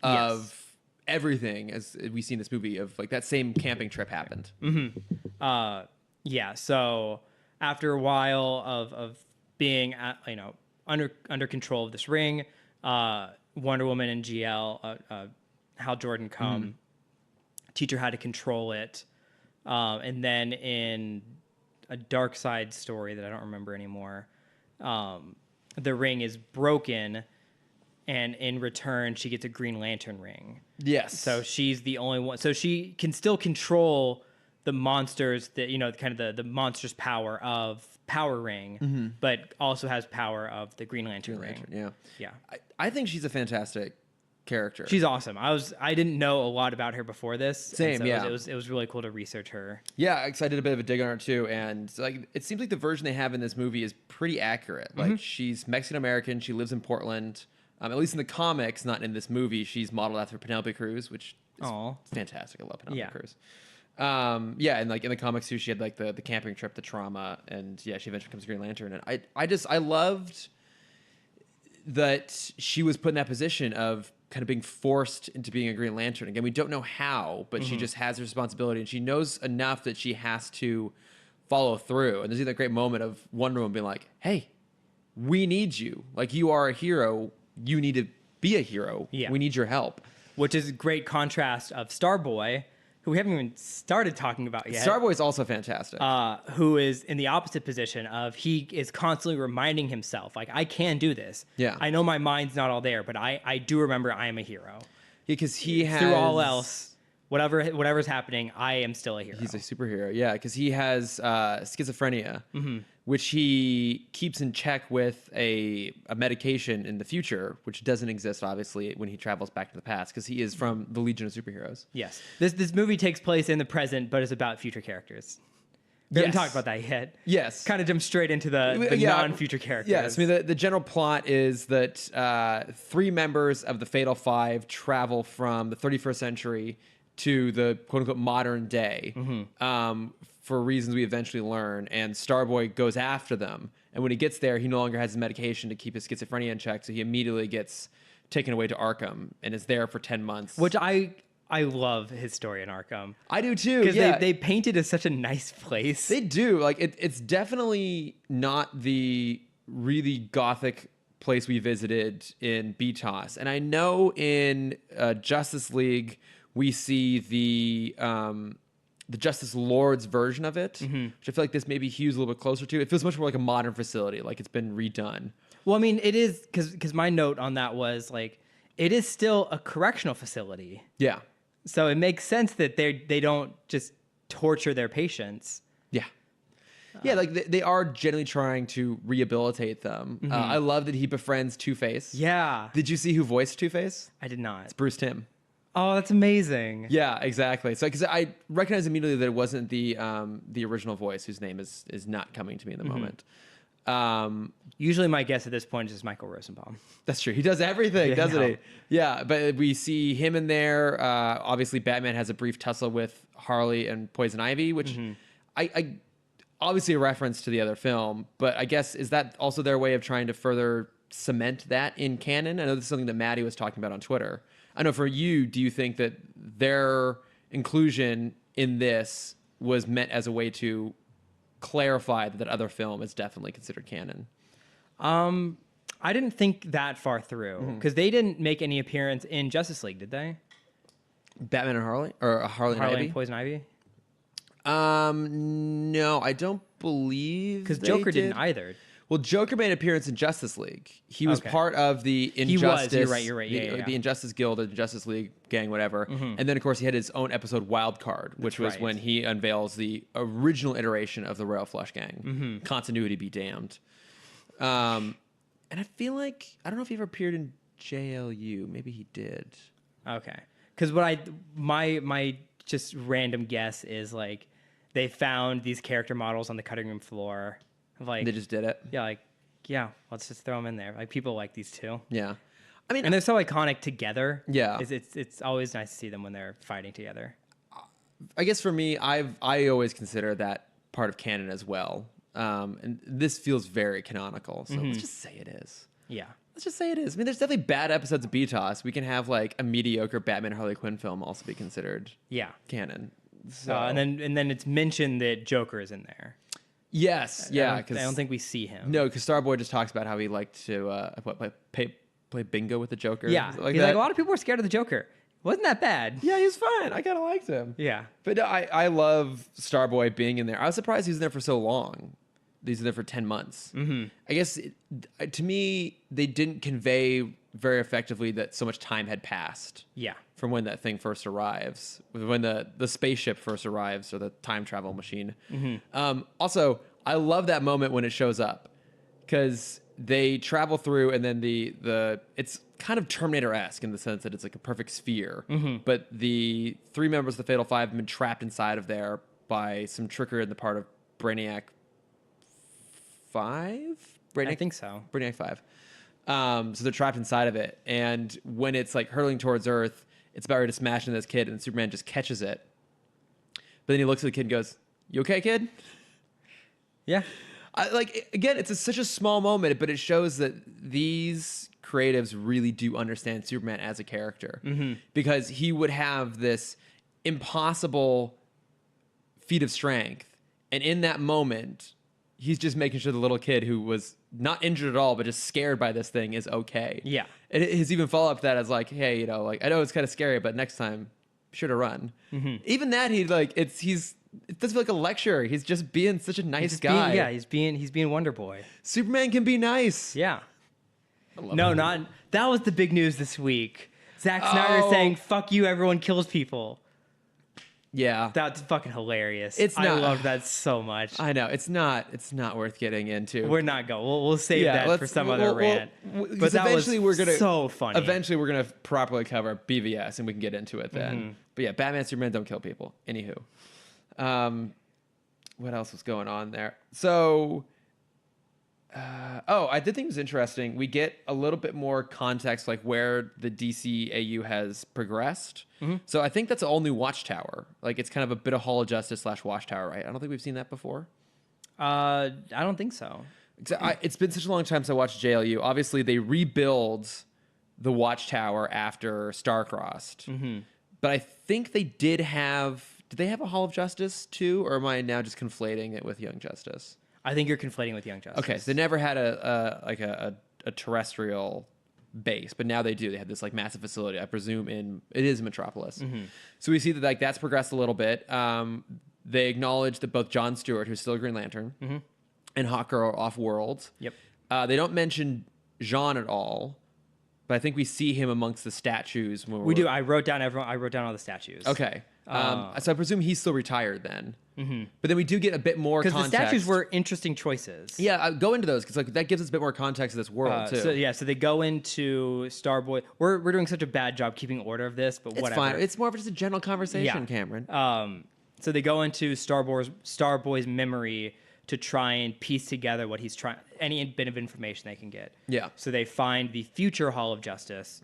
of everything, as we see in this movie. Of like that same camping trip happened. Yeah. So after a while of being under control of this ring, Wonder Woman and GL Hal Jordan come teach her how to control it, and then in a Dark Side story that I don't remember anymore, the ring is broken, and in return she gets a Green Lantern ring. Yes. So she's the only one. So she can still control the monsters that kind of the monstrous power of Power Ring, but also has power of the Green Lantern ring. Yeah. I think she's a fantastic character. She's awesome. I didn't know a lot about her before this. Same, so yeah. It was really cool to research her. Yeah, because I did a bit of a dig on her too, and like it seems like the version they have in this movie is pretty accurate. Like she's Mexican American. She lives in Portland. At least in the comics, not in this movie. She's modeled after Penelope Cruz, which is fantastic. I love Penelope Cruz. And like in the comics too, she had like the camping trip, the trauma, and she eventually becomes Green Lantern. And I loved that she was put in that position of kind of being forced into being a Green Lantern. Again, we don't know how, but she just has the responsibility, and she knows enough that she has to follow through. And there's that great moment of Wonder Woman being like, "Hey, we need you. Like, you are a hero. You need to be a hero. Yeah. We need your help." Which is a great contrast of Starboy, who we haven't even started talking about yet. Starboy is also fantastic. Who is in the opposite position of he is constantly reminding himself, like, I can do this. Yeah. I know my mind's not all there, but I do remember I am a hero. Yeah, because he has... Through all else, whatever's happening, I am still a hero. He's a superhero, yeah, because he has schizophrenia, which he keeps in check with a medication in the future, which doesn't exist, obviously, when he travels back to the past, because he is from the Legion of Superheroes. Yes. This movie takes place in the present, but it's about future characters. We haven't talked about that yet. Yes. Kind of jump straight into the non-future characters. Yes. I mean, the general plot is that 3 members of the Fatal Five travel from the 31st century to the quote-unquote modern day for reasons we eventually learn, and Starboy goes after them. And when he gets there, he no longer has his medication to keep his schizophrenia in check, so he immediately gets taken away to Arkham and is there for 10 months. Which I love his story in Arkham. I do too, because they paint it as such a nice place. They do. Like, it's definitely not the really gothic place we visited in BTOS. And I know in Justice League... we see the Justice Lord's version of it, which I feel like this maybe hews a little bit closer to. It feels much more like a modern facility, like it's been redone. Well, I mean, it is, because my note on that was, like, it is still a correctional facility. Yeah. So it makes sense that they don't just torture their patients. Yeah. Yeah, like they are generally trying to rehabilitate them. I love that he befriends Two-Face. Yeah. Did you see who voiced Two-Face? I did not. It's Bruce Timm. Oh, that's amazing. Yeah, exactly. So because I recognized immediately that it wasn't the original voice, whose name is not coming to me in the moment. Usually my guess at this point is just Michael Rosenbaum. That's true. He does everything, doesn't no. he? Yeah, but we see him in there. Obviously, Batman has a brief tussle with Harley and Poison Ivy, which I obviously a reference to the other film, but I guess is that also their way of trying to further cement that in canon? I know this is something that Maddie was talking about on Twitter. I know for you, do you think that their inclusion in this was meant as a way to clarify that other film is definitely considered canon? I didn't think that far through because they didn't make any appearance in Justice League, did they? Batman and Harley, or Harley and Ivy? And Poison Ivy? No, I don't believe Because Joker didn't either. Well, Joker made an appearance in Justice League. He was part of the Injustice. He was. You're right. The Injustice Guild, the Justice League gang, whatever. And then, of course, he had his own episode, Wild Card, which was when he unveils the original iteration of the Royal Flush Gang. Continuity be damned. And I feel like I don't know if he ever appeared in JLU. Maybe he did. Okay. Because my just random guess is like they found these character models on the cutting room floor. Like They just did it. Yeah, let's just throw them in there. Like people like these two. Yeah. I mean, And they're so iconic together. Yeah. It's always nice to see them when they're fighting together. I guess for me, I always consider that part of canon as well. And this feels very canonical. So let's just say it is. Yeah. Let's just say it is. I mean, there's definitely bad episodes of BTOS. We can have like a mediocre Batman Harley Quinn film also be considered canon. So And then it's mentioned that Joker is in there. yes, yeah. I don't think we see him. No, because Starboy just talks about how he liked to play bingo with the Joker. Yeah. Like He's that. like, a lot of people were scared of the Joker. Wasn't that bad? Yeah, he was fine. I kind of liked him. Yeah. But no, I love Starboy being in there. I was surprised he was in there for so long. He's in there for 10 months. I guess, to me, they didn't convey very effectively that so much time had passed. Yeah. From when that thing first arrives, when the spaceship first arrives, or the time travel machine. Also, I love that moment when it shows up, because they travel through, and then it's kind of Terminator-esque in the sense that it's like a perfect sphere. But the three members of the Fatal Five have been trapped inside of there by some trickery on the part of Brainiac 5? I think so. Brainiac 5. So they're trapped inside of it. And when it's like hurtling towards Earth, it's about ready to smash into this kid, and Superman just catches it. But then he looks at the kid and goes, "You okay, kid?" Yeah. Again, it's such a small moment, but it shows that these creatives really do understand Superman as a character. Because he would have this impossible feat of strength. And in that moment, he's just making sure the little kid who was not injured at all, but just scared by this thing is okay. Yeah. And his even follow up to that is like, hey, I know it's kind of scary, but next time, be sure to run. Even that, it doesn't feel like a lecture. He's just being such a nice guy. He's being Wonder Boy. Superman can be nice. Yeah. No, That was the big news this week. Zack Snyder saying, "Fuck you, everyone kills people." Yeah. That's fucking hilarious. I love that so much. I know. It's not worth getting into. We're not going. We'll save that for some other rant. But eventually we're gonna so funny. Eventually we're gonna properly cover BVS and we can get into it then. But yeah, Batman, Superman don't kill people. Anywho. What else was going on there? So I did think it was interesting. We get a little bit more context, like where the DCAU has progressed. So I think that's the only Watchtower. Like it's kind of a bit of Hall of Justice / Watchtower, right? I don't think we've seen that before. I don't think so. It's been such a long time since I watched JLU. Obviously, they rebuild the Watchtower after Starcrossed. But I think they did have they have a Hall of Justice too? Or am I now just conflating it with Young Justice? I think you're conflating with Young Justice. Okay, so they never had a terrestrial base, but now they do. They have this like massive facility. I presume it is Metropolis. So we see that that's progressed a little bit. They acknowledge that both Jon Stewart, who's still Green Lantern, and Hawker are off-world. Yep. They don't mention Jean at all, but I think we see him amongst the statues. We do. I wrote down all the statues. Okay. So I presume he's still retired then. But then we do get a bit more Because context. the statues were interesting choices. Yeah, go into those because like that gives us a bit more context of this world too. So they go into Starboy. We're doing such a bad job keeping order of this, but It's whatever. fine. It's more of just a general conversation, Cameron. So they go into Starboy's memory to try and piece together what he's trying, any bit of information they can get. Yeah. So they find the future Hall of Justice,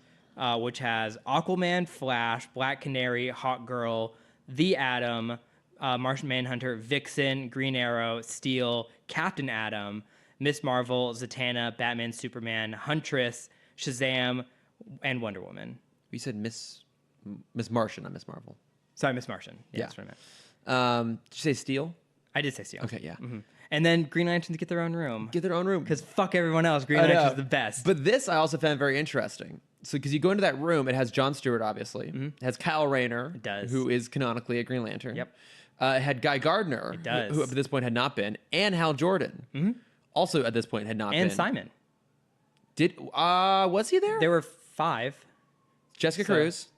which has Aquaman, Flash, Black Canary, Hawk Girl, The Atom, Martian Manhunter, Vixen, Green Arrow, Steel, Captain Atom, Miss Marvel, Zatanna, Batman, Superman, Huntress, Shazam, and Wonder Woman. You said Miss Martian, not Miss Marvel. Sorry, Miss Martian. Yeah, that's what I meant. Did you say Steel? I did say Steel. Okay, yeah. And then Green Lanterns get their own room. Get their own room. Because fuck everyone else. Green Lantern's the best. But this I also found very interesting. So because you go into that room, it has Jon Stewart, obviously. It has Kyle Rayner, It does. who is canonically a Green Lantern. Yep. It had Guy Gardner, It does. who up to this point had not been, and Hal Jordan, also at this point had not been. And Simon. Was he there? There were 5. Jessica Cruz,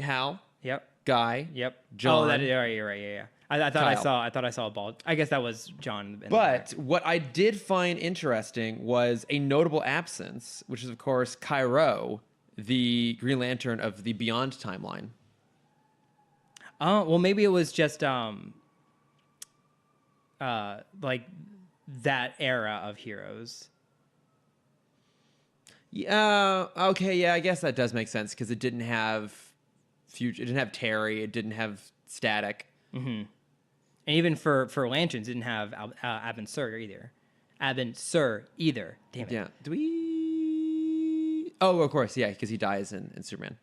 Hal, Yep. Guy, Yep. John. Oh, you're right. Yeah. I thought I saw a ball. I guess that was John. But what I did find interesting was a notable absence, which is of course Cairo, the Green Lantern of the Beyond timeline. Well, maybe it was just like that era of heroes. Yeah. Okay. Yeah. I guess that does make sense because it didn't have future. It didn't have Terry. It didn't have Static. And even for Lanterns, it didn't have Abin Sur either. Abin Sur either. Damn it. Yeah. Do we? Oh, of course. Yeah, because he dies in Superman.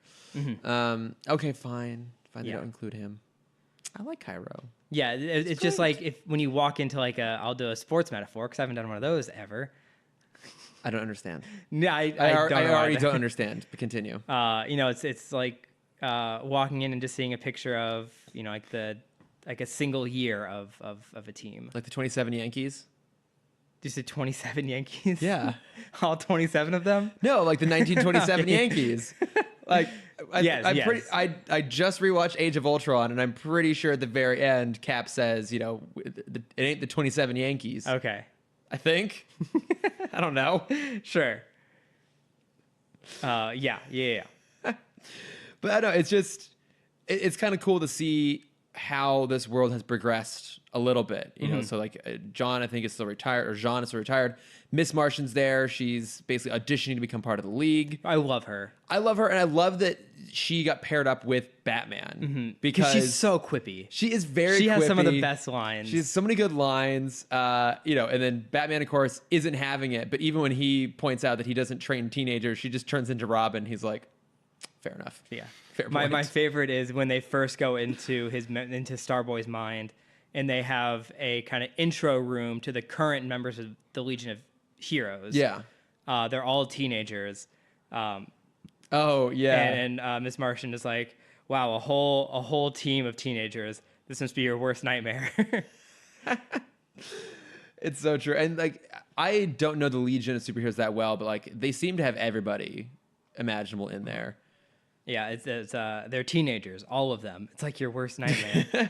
Okay. Fine. They don't include him. I like Cairo. Yeah. It's just like when you walk into like I'll do a sports metaphor because I haven't done one of those ever. I don't understand. No, I already don't understand. But continue. It's like walking in and just seeing a picture of like a single year of a team. Like the 27 Yankees. Did you say 27 Yankees? Yeah. All 27 of them? No, like the 1927 Okay. Yankees. Like, I just rewatched Age of Ultron, and I'm pretty sure at the very end, Cap says, it ain't the 27 Yankees. Okay. I think. I don't know. Sure. Yeah. But I know it's just, it's kind of cool to see how this world has progressed a little bit, So like John, I think is still retired, or Jean is still retired. Miss Martian's there. She's basically auditioning to become part of the League. I love her. And I love that she got paired up with Batman because she's so quippy. She is very. She has quippy. some of the best lines. She has so many good lines. And then Batman, of course, isn't having it. But even when he points out that he doesn't train teenagers, she just turns into Robin. He's like, fair enough. Yeah. Fair my point. favorite is when they first go into Starboy's mind, and they have a kind of intro room to the current members of the Legion of Heroes. Yeah. They're all teenagers. Oh yeah. And Miss Martian is like, wow, a whole team of teenagers. This must be your worst nightmare. It's so true. And like, I don't know the Legion of Superheroes that well, but like, they seem to have everybody imaginable in there. Yeah, it's they're teenagers, all of them. It's like your worst nightmare.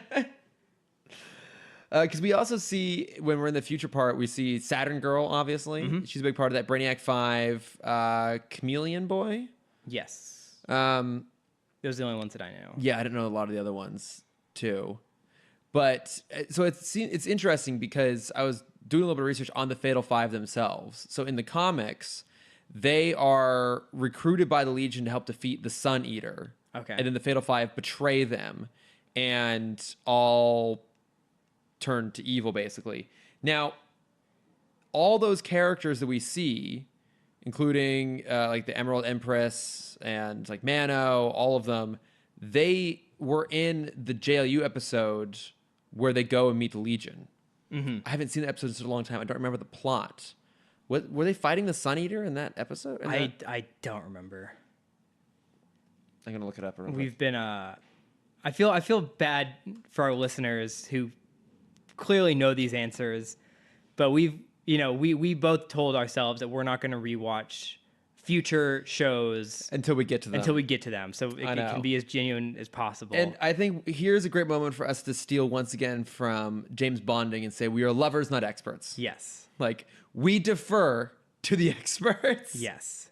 Because we also see, when we're in the future part, we see Saturn Girl, obviously. She's a big part of that. Brainiac 5, Chameleon Boy. Yes. Those are the only ones that I know. Yeah, I don't know a lot of the other ones, too. But, so it's interesting because I was doing a little bit of research on the Fatal Five themselves. So in the comics, they are recruited by the Legion to help defeat the Sun Eater. Okay. And then the Fatal Five betray them and all turn to evil, basically. Now, all those characters that we see, including like the Emerald Empress and like Mano, all of them, they were in the JLU episode where they go and meet the Legion. I haven't seen the episode in such a long time. I don't remember the plot. What, were they fighting the Sun Eater in that episode? I don't remember. I'm gonna look it up. Real quick. We've been I feel bad for our listeners who clearly know these answers, but we both told ourselves that we're not going to rewatch future shows until we get to them. So it can be as genuine as possible. And I think here's a great moment for us to steal once again from James Bonding and say we are lovers, not experts. Yes. Like, we defer to the experts. Yes.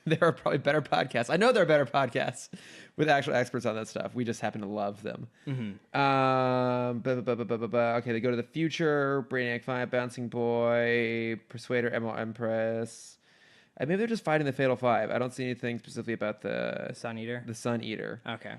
There are probably better podcasts. I know there are better podcasts with actual experts on that stuff. We just happen to love them. Okay, they go to the future. Brainiac 5, Bouncing Boy, Persuader, Emerald Empress. Maybe they're just fighting the Fatal Five. I don't see anything specifically about the Sun Eater. The Sun Eater. Okay.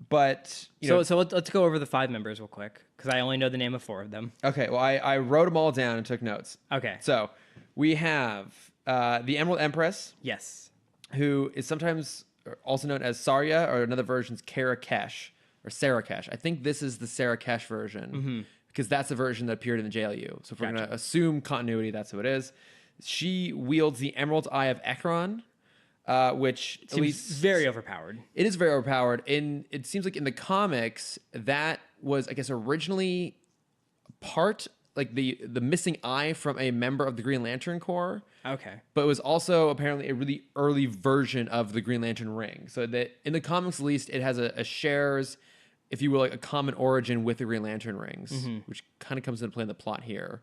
But so let's go over the 5 members real quick because I only know the name of 4 of them. Okay. Well, I wrote them all down and took notes. Okay. So we have the Emerald Empress. Yes. Who is sometimes also known as Sarya, or another version's Karakesh or Sarakesh. I think this is the Sarakesh version because that's the version that appeared in the JLU. So if we're going to assume continuity, that's who it is. She wields the Emerald Eye of Ekron, which seems at least very overpowered. It is very overpowered. It seems like in the comics that was, I guess, originally part like the missing eye from a member of the Green Lantern Corps. Okay. But it was also apparently a really early version of the Green Lantern ring. So that in the comics, at least, it has a shares, if you will, like a common origin with the Green Lantern rings, which kind of comes into play in the plot here.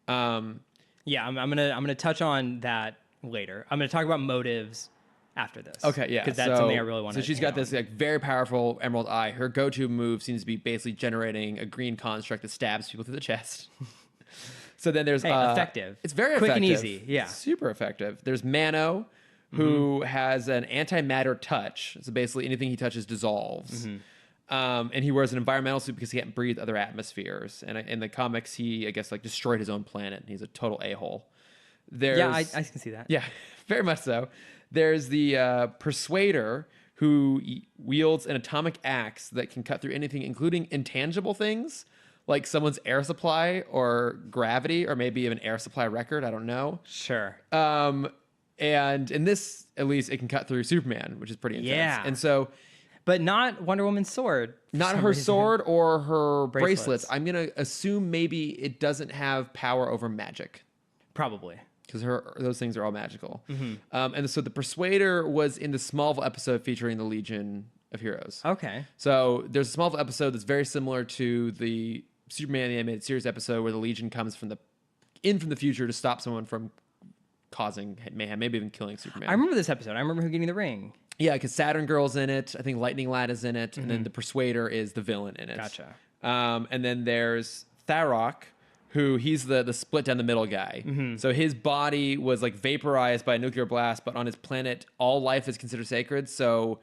Yeah, I'm gonna touch on that later. I'm gonna talk about motives after this. Okay, yeah, because that's something I really want to. So she's got this like very powerful Emerald Eye. Her go-to move seems to be basically generating a green construct that stabs people through the chest. So then there's effective. It's very quick effective. and easy. Yeah, super effective. There's Mano, who has an antimatter touch. So basically anything he touches dissolves. And he wears an environmental suit because he can't breathe other atmospheres. And in the comics, he, I guess, like destroyed his own planet. He's a total a-hole. I can see that. Yeah, very much so. There's the Persuader, who wields an atomic axe that can cut through anything, including intangible things, like someone's air supply or gravity, or maybe even air supply record. I don't know. Sure. And in this, at least, it can cut through Superman, which is pretty intense. Yeah. And so... But not Wonder Woman's sword. Not her sword or her bracelets. I'm going to assume maybe it doesn't have power over magic. Probably. Because those things are all magical. And so the Persuader was in the Smallville episode featuring the Legion of Heroes. Okay. So there's a Smallville episode that's very similar to the Superman the Animated Series episode where the Legion comes from the future to stop someone from causing mayhem, maybe even killing Superman. I remember this episode. I remember who getting the ring. Yeah, because Saturn Girl's in it. I think Lightning Lad is in it. And then the Persuader is the villain in it. Gotcha. And then there's Tharok, who he's the split down the middle guy. So his body was like vaporized by a nuclear blast, but on his planet, all life is considered sacred. So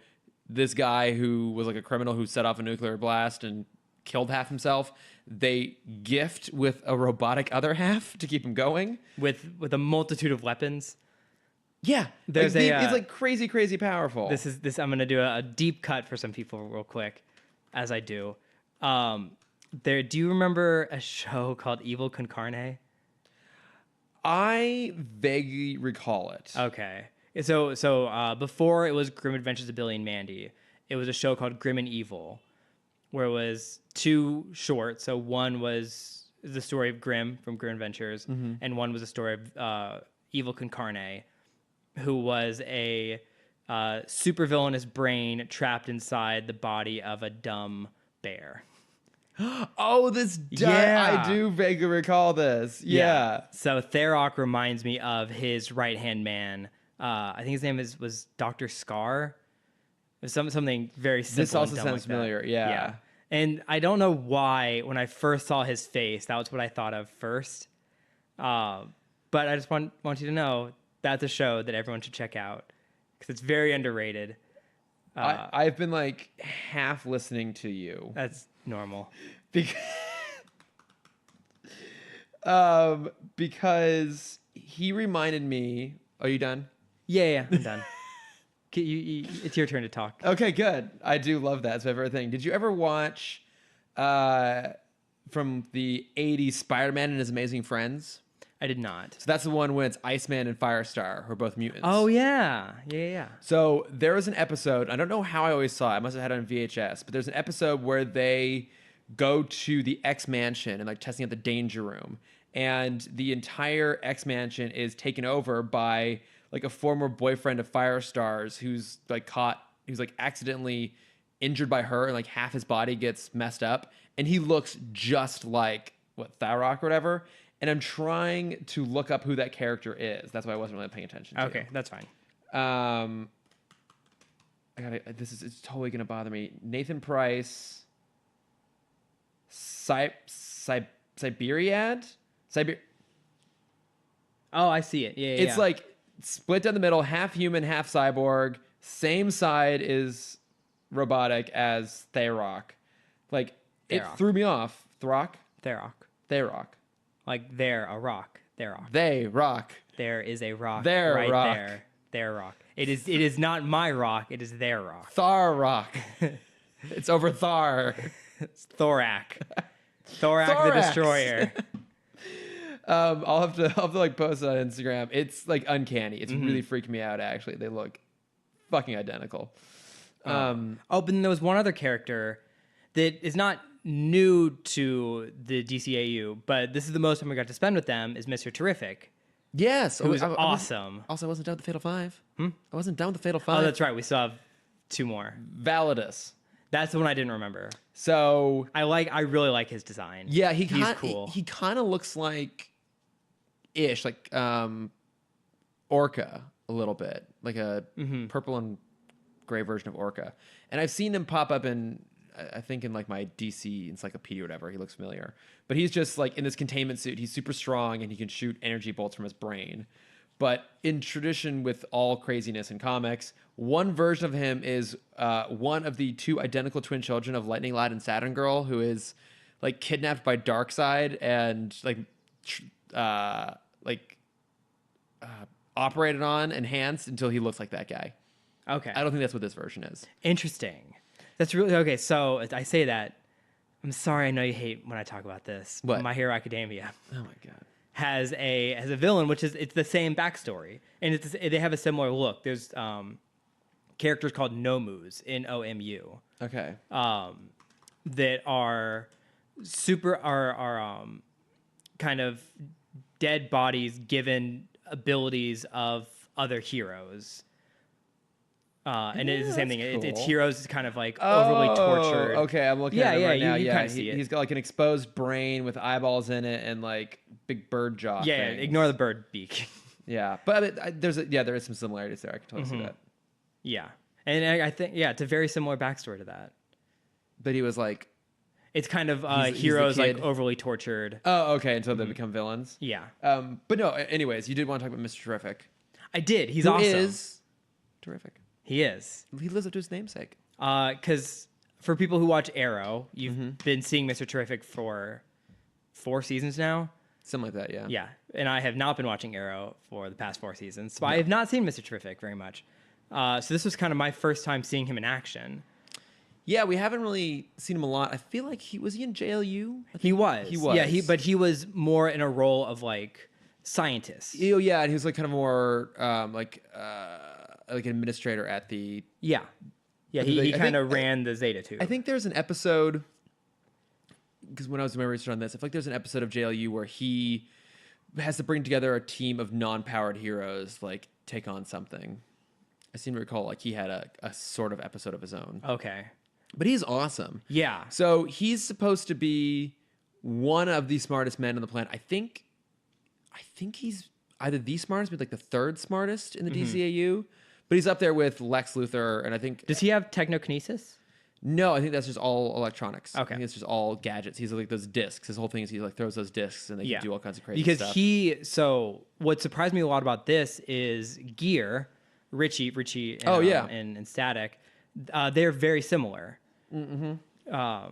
this guy who was like a criminal who set off a nuclear blast and killed half himself, they gift with a robotic other half to keep him going. With a multitude of weapons. Yeah, it's like crazy powerful. This. I'm gonna do a deep cut for some people real quick, as I do. Do you remember a show called Evil Con Carne? I vaguely recall it. Okay, so before it was Grim Adventures of Billy and Mandy, it was a show called Grim and Evil, where it was 2 shorts. So one was the story of Grim from Grim Adventures, and one was a story of Evil Con Carne, who was a supervillainous brain trapped inside the body of a dumb bear. Oh, I do vaguely recall this. Yeah. So Tharok reminds me of his right-hand man. I think his name was Dr. Scar. It was something very simple. This also sounds familiar. Yeah. And I don't know why, when I first saw his face, that was what I thought of first. But I just want you to know, that's a show that everyone should check out because it's very underrated. I've been like half listening to you. That's normal. Because he reminded me. Are you done? Yeah, I'm done. It's your turn to talk. Okay, good. I do love that. It's my favorite thing. Did you ever watch from the 80s Spider-Man and His Amazing Friends? I did not. So that's the one when it's Iceman and Firestar, who are both mutants. Oh, yeah. Yeah. So there was an episode, I don't know how I always saw it, I must have had it on VHS, but there's an episode where they go to the X Mansion and like testing out the Danger Room. and the entire X Mansion is taken over by like a former boyfriend of Firestar's who's like accidentally injured by her, and like half his body gets messed up, and he looks just like Tharok or whatever. And I'm trying to look up who that character is. That's why I wasn't really paying attention to. Okay, that's fine. It's totally gonna bother me. Nathan Price, Siberiad. Oh, I see it. Yeah, It's like split down the middle, half human, half cyborg. Same side is robotic as Tharok. Like it threw me off. Tharok. Like they're a rock. Tharok. They rock. There is a rock. Their right rock. there. Their rock. It is not my rock. It is their rock. Thar rock. It's over Thar. It's Thorak. Thorak the Destroyer. I'll have to like post it on Instagram. It's like uncanny. It's really freaking me out. Actually, they look fucking identical. But then there was one other character that is not new to the DCAU, but this is the most time we got to spend with them, is Mr. Terrific. Yes, It was awesome. I wasn't done with the Fatal Five. I wasn't done with the Fatal Five. Oh, that's right. We still have two more. Validus. That's the one I didn't remember. So I really like his design. yeah, he's cool. He kind of looks like Orca a little bit, like a purple and gray version of Orca. And I've seen him pop up in, I think in like my DC encyclopedia or whatever. He looks familiar, but he's just like in this containment suit. He's super strong and he can shoot energy bolts from his brain. But in tradition with all craziness in comics, one version of him is one of the two identical twin children of Lightning Lad and Saturn Girl, who is like kidnapped by Darkseid and operated on, enhanced until he looks like that guy. Okay. I don't think that's what this version is. Interesting. That's really okay. So I say that. I'm sorry. I know you hate when I talk about this. What? My Hero Academia Oh my god. has a villain, which is it's the same backstory, and they have a similar look. There's characters called Nomus, Nomu, Okay. that are kind of dead bodies given abilities of other heroes. And it is the same thing. That's It's cool. heroes kind of like overly tortured. Okay, I'm looking at him right now. You Yeah, kind of see it. he's got like an exposed brain with eyeballs in it and like big bird jaw. Yeah, things. ignore the bird beak. Yeah, but there is some similarities there. I can totally see that. Yeah, and I think it's a very similar backstory to that. But he was like, It's kind of he's the heroes like kid. overly tortured. oh, okay, until they become villains. Yeah, But no. Anyways, you did want to talk about Mr. Terrific. I did. He's Who awesome. is terrific. He is. He lives up to his namesake. Because for people who watch Arrow, you've been seeing Mr. Terrific for 4 seasons now. Something like that. Yeah. Yeah, and I have not been watching Arrow for the past 4 seasons, so I have not seen Mr. Terrific very much. So this was kind of my first time seeing him in action. Yeah, we haven't really seen him a lot. I feel like was he in JLU? He was. He was. Yeah, but he was more in a role of like scientist. Oh, yeah, and he was like kind of more like an administrator at the. Yeah. Yeah, he kind of ran the Zeta too. I think there's an episode, because when I was doing my research on this, I feel like there's an episode of JLU where he has to bring together a team of non-powered heroes, like take on something. I seem to recall like he had a sort of episode of his own. Okay. But he's awesome. Yeah. So he's supposed to be one of the smartest men on the planet. I think he's either the smartest, but like the third smartest in the DCAU. But he's up there with Lex Luthor, and I think... Does he have technokinesis? No, I think that's just all electronics. Okay. I think it's just all gadgets. He's like those discs. His whole thing is he like throws those discs, and they can do all kinds of crazy stuff. So what surprised me a lot about this is Gear, Richie, and Static. They're very similar. Where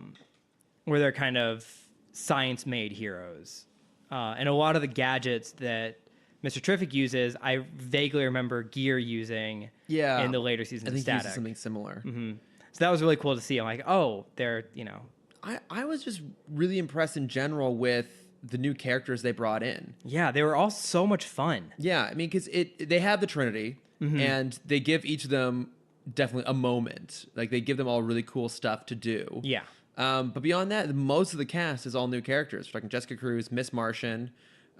they're kind of science-made heroes. And a lot of the gadgets that Mr. Terrific uses, I vaguely remember Gear using in the later seasons I think of Static. he uses something similar. So that was really cool to see. I'm like, oh, they're, I was just really impressed in general with the new characters they brought in. Yeah, they were all so much fun. Yeah, I mean, because they have the Trinity, and they give each of them definitely a moment. Like, they give them all really cool stuff to do. Yeah. But beyond that, most of the cast is all new characters. We're talking Jessica Cruz, Miss Martian,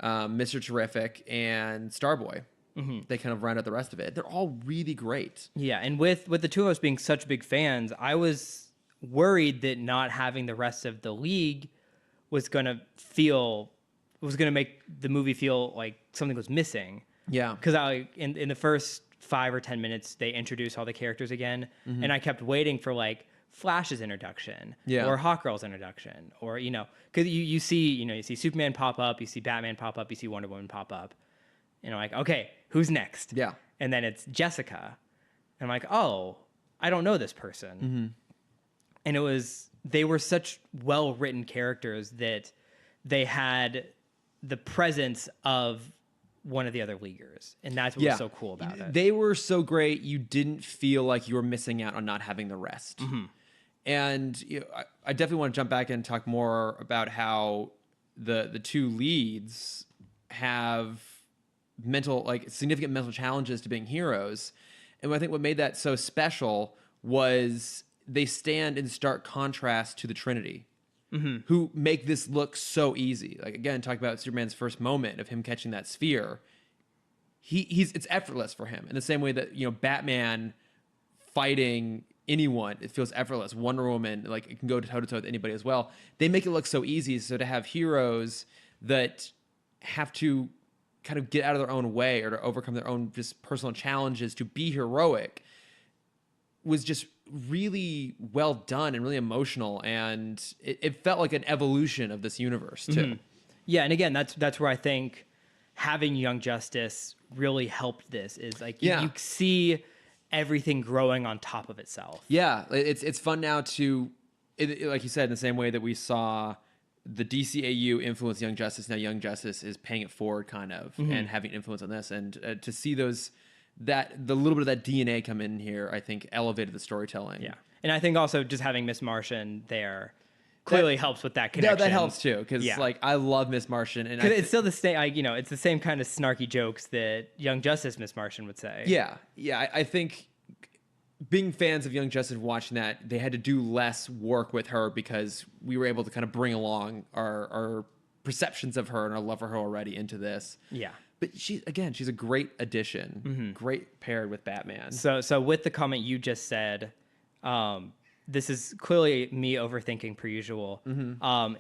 Mr. Terrific, and Starboy. They kind of round out the rest of it. They're all really great. Yeah, and with the two of us being such big fans, I was worried that not having the rest of the league was going to make the movie feel like something was missing. Yeah. Because in the first 5 or 10 minutes, they introduce all the characters again, and I kept waiting for like Flash's introduction, or Hawkgirl's introduction, or because you see Superman pop up, you see Batman pop up, you see Wonder Woman pop up, and I'm like, okay, who's next? Yeah. And then it's Jessica, and I'm like, oh, I don't know this person, and they were such well written characters that they had the presence of one of the other leaguers, and that's what was so cool about it. They were so great, you didn't feel like you were missing out on not having the rest. And I definitely want to jump back and talk more about how the two leads have significant mental challenges to being heroes. And I think what made that so special was they stand in stark contrast to the Trinity, who make this look so easy. Like, again, talk about Superman's first moment of him catching that sphere. It's effortless for him in the same way that, Batman fighting anyone, it feels effortless. Wonder Woman, like, it can go toe to toe with anybody as well. They make it look so easy. So to have heroes that have to kind of get out of their own way or to overcome their own just personal challenges to be heroic was just really well done and really emotional, and it felt like an evolution of this universe too. Yeah, and again, that's where I think having Young Justice really helped this. Is like you see everything growing on top of itself. Yeah, it's fun now to, like you said, in the same way that we saw the DCAU influence Young Justice. Now Young Justice is paying it forward, kind of, and having influence on this, and to see the little bit of that DNA come in here, I think elevated the storytelling. Yeah, and I think also just having Miss Martian there clearly helps with that connection. Yeah, that helps too, because I love Miss Martian, and it's still the same. It's the same kind of snarky jokes that Young Justice Miss Martian would say. Yeah. I think being fans of Young Justice, watching that, they had to do less work with her because we were able to kind of bring along our perceptions of her and our love for her already into this. Yeah. But she's a great addition, great paired with Batman. So with the comment you just said, this is clearly me overthinking per usual.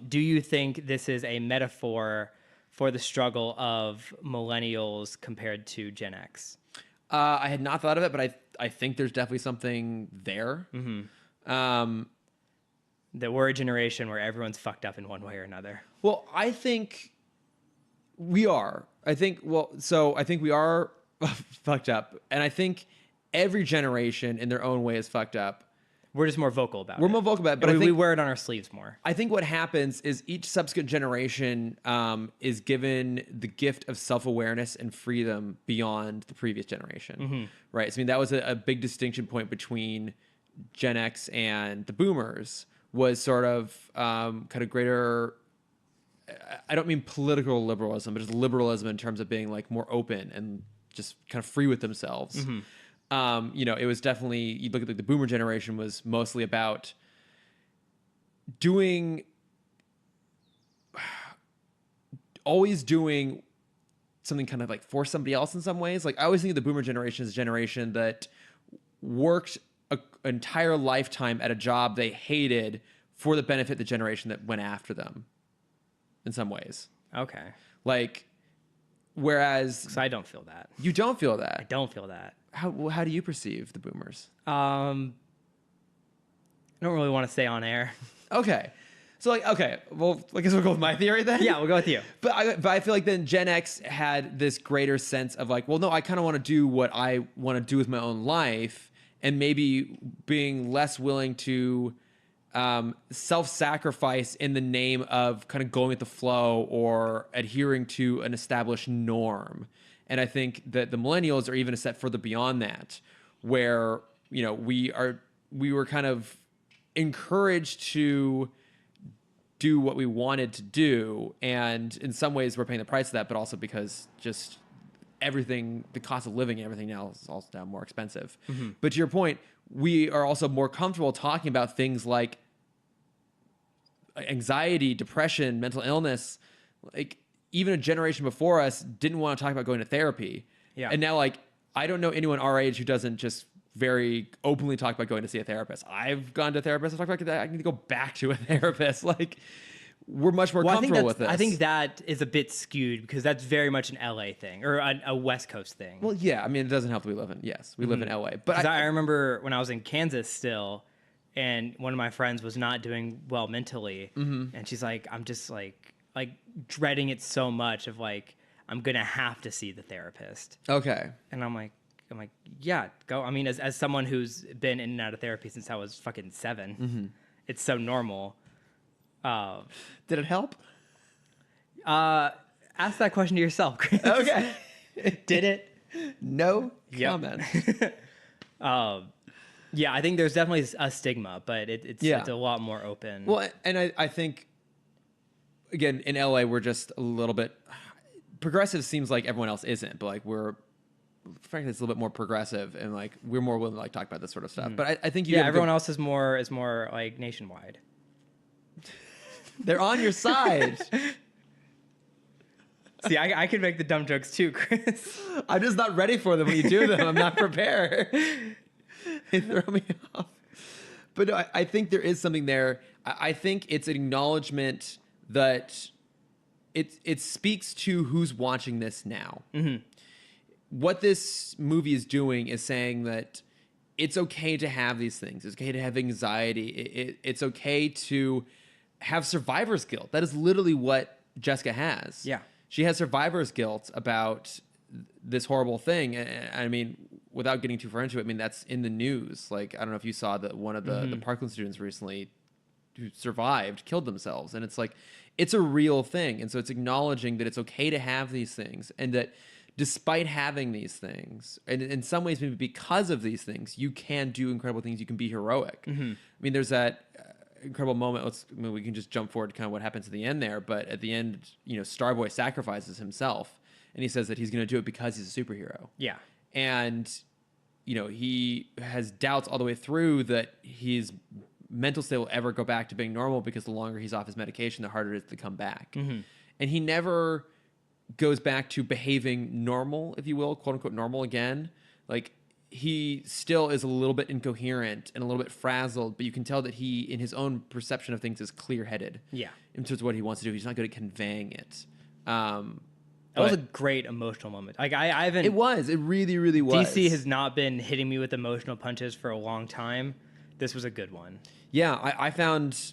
Do you think this is a metaphor for the struggle of millennials compared to Gen X? I had not thought of it, but I think there's definitely something there. That we're a generation where everyone's fucked up in one way or another. Well, I think we are. I think we are fucked up. And I think every generation in their own way is fucked up. We're just more vocal about it. We're more vocal about it, but we wear it on our sleeves more. I think what happens is each subsequent generation is given the gift of self-awareness and freedom beyond the previous generation, right? So, that was a big distinction point between Gen X and the Boomers, was sort of kind of greater, I don't mean political liberalism, but just liberalism in terms of being like more open and just kind of free with themselves. It was definitely, you look at the Boomer generation was mostly about always doing something kind of like for somebody else in some ways. Like, I always think of the Boomer generation as a generation that worked an entire lifetime at a job they hated for the benefit of the generation that went after them in some ways. Okay. Like, whereas... So I don't feel that. You don't feel that? I don't feel that. How do you perceive the Boomers? I don't really want to stay on air. Okay. So, well, I guess we'll go with my theory then. Yeah, we'll go with you. But I feel like then Gen X had this greater sense of like, well, no, I kind of want to do what I want to do with my own life, and maybe being less willing to self-sacrifice in the name of kind of going with the flow or adhering to an established norm. And I think that the millennials are even a step further beyond that, where, we were kind of encouraged to do what we wanted to do. And in some ways we're paying the price of that, but also because just everything, the cost of living and everything now is also now more expensive. But to your point, we are also more comfortable talking about things like anxiety, depression, mental illness. Like even a generation before us didn't want to talk about going to therapy. Yeah. And now like I don't know anyone our age who doesn't just very openly talk about going to see a therapist. I've gone to a therapist. I talk about that. I need to go back to a therapist. Like we're much more comfortable with this. I think that is a bit skewed because that's very much an LA thing or a West Coast thing. Well, yeah. I mean, it doesn't help that we live in. Yes, we live in LA. But I remember when I was in Kansas still, and one of my friends was not doing well mentally, and she's like, "I'm just like dreading it so much of like I'm gonna have to see the therapist." Okay. And I'm like, yeah, go. I mean, as someone who's been in and out of therapy since I was fucking 7, it's so normal. Did it help? Ask that question to yourself, Chris. Okay. Did it? No comment. Yeah, I think there's definitely a stigma, but it's a lot more open. Well, and I think, again, in LA, we're just a little bit progressive. Seems like everyone else isn't, but like we're frankly it's a little bit more progressive, and like we're more willing to like talk about this sort of stuff. But I think everyone else is more like nationwide. They're on your side. See, I can make the dumb jokes too, Chris. I'm just not ready for them when you do them. I'm not prepared. They throw me off. But no, I think there is something there. I think it's an acknowledgement that it speaks to who's watching this now. What this movie is doing is saying that it's okay to have these things. It's okay to have anxiety. It's okay to have survivor's guilt. That is literally what Jessica has. Yeah. She has survivor's guilt about this horrible thing. I mean, without getting too far into it, I mean, that's in the news. Like, I don't know if you saw that one of the Parkland students recently who survived killed themselves. And it's like, it's a real thing. And so it's acknowledging that it's okay to have these things, and that despite having these things, and in some ways, maybe because of these things, you can do incredible things. You can be heroic. I mean, there's that incredible moment. We can just jump forward to kind of what happens at the end there. But at the end, Starboy sacrifices himself, and he says that he's going to do it because he's a superhero. Yeah. And, he has doubts all the way through that his mental state will ever go back to being normal, because the longer he's off his medication, the harder it is to come back. And he never goes back to behaving normal, if you will, quote unquote normal again. Like, he still is a little bit incoherent and a little bit frazzled, but you can tell that he, in his own perception of things, is clear-headed. Yeah. In terms of what he wants to do. He's not good at conveying it. That was a great emotional moment. Like, I haven't... It was. It really, really was. DC has not been hitting me with emotional punches for a long time. This was a good one. Yeah, I found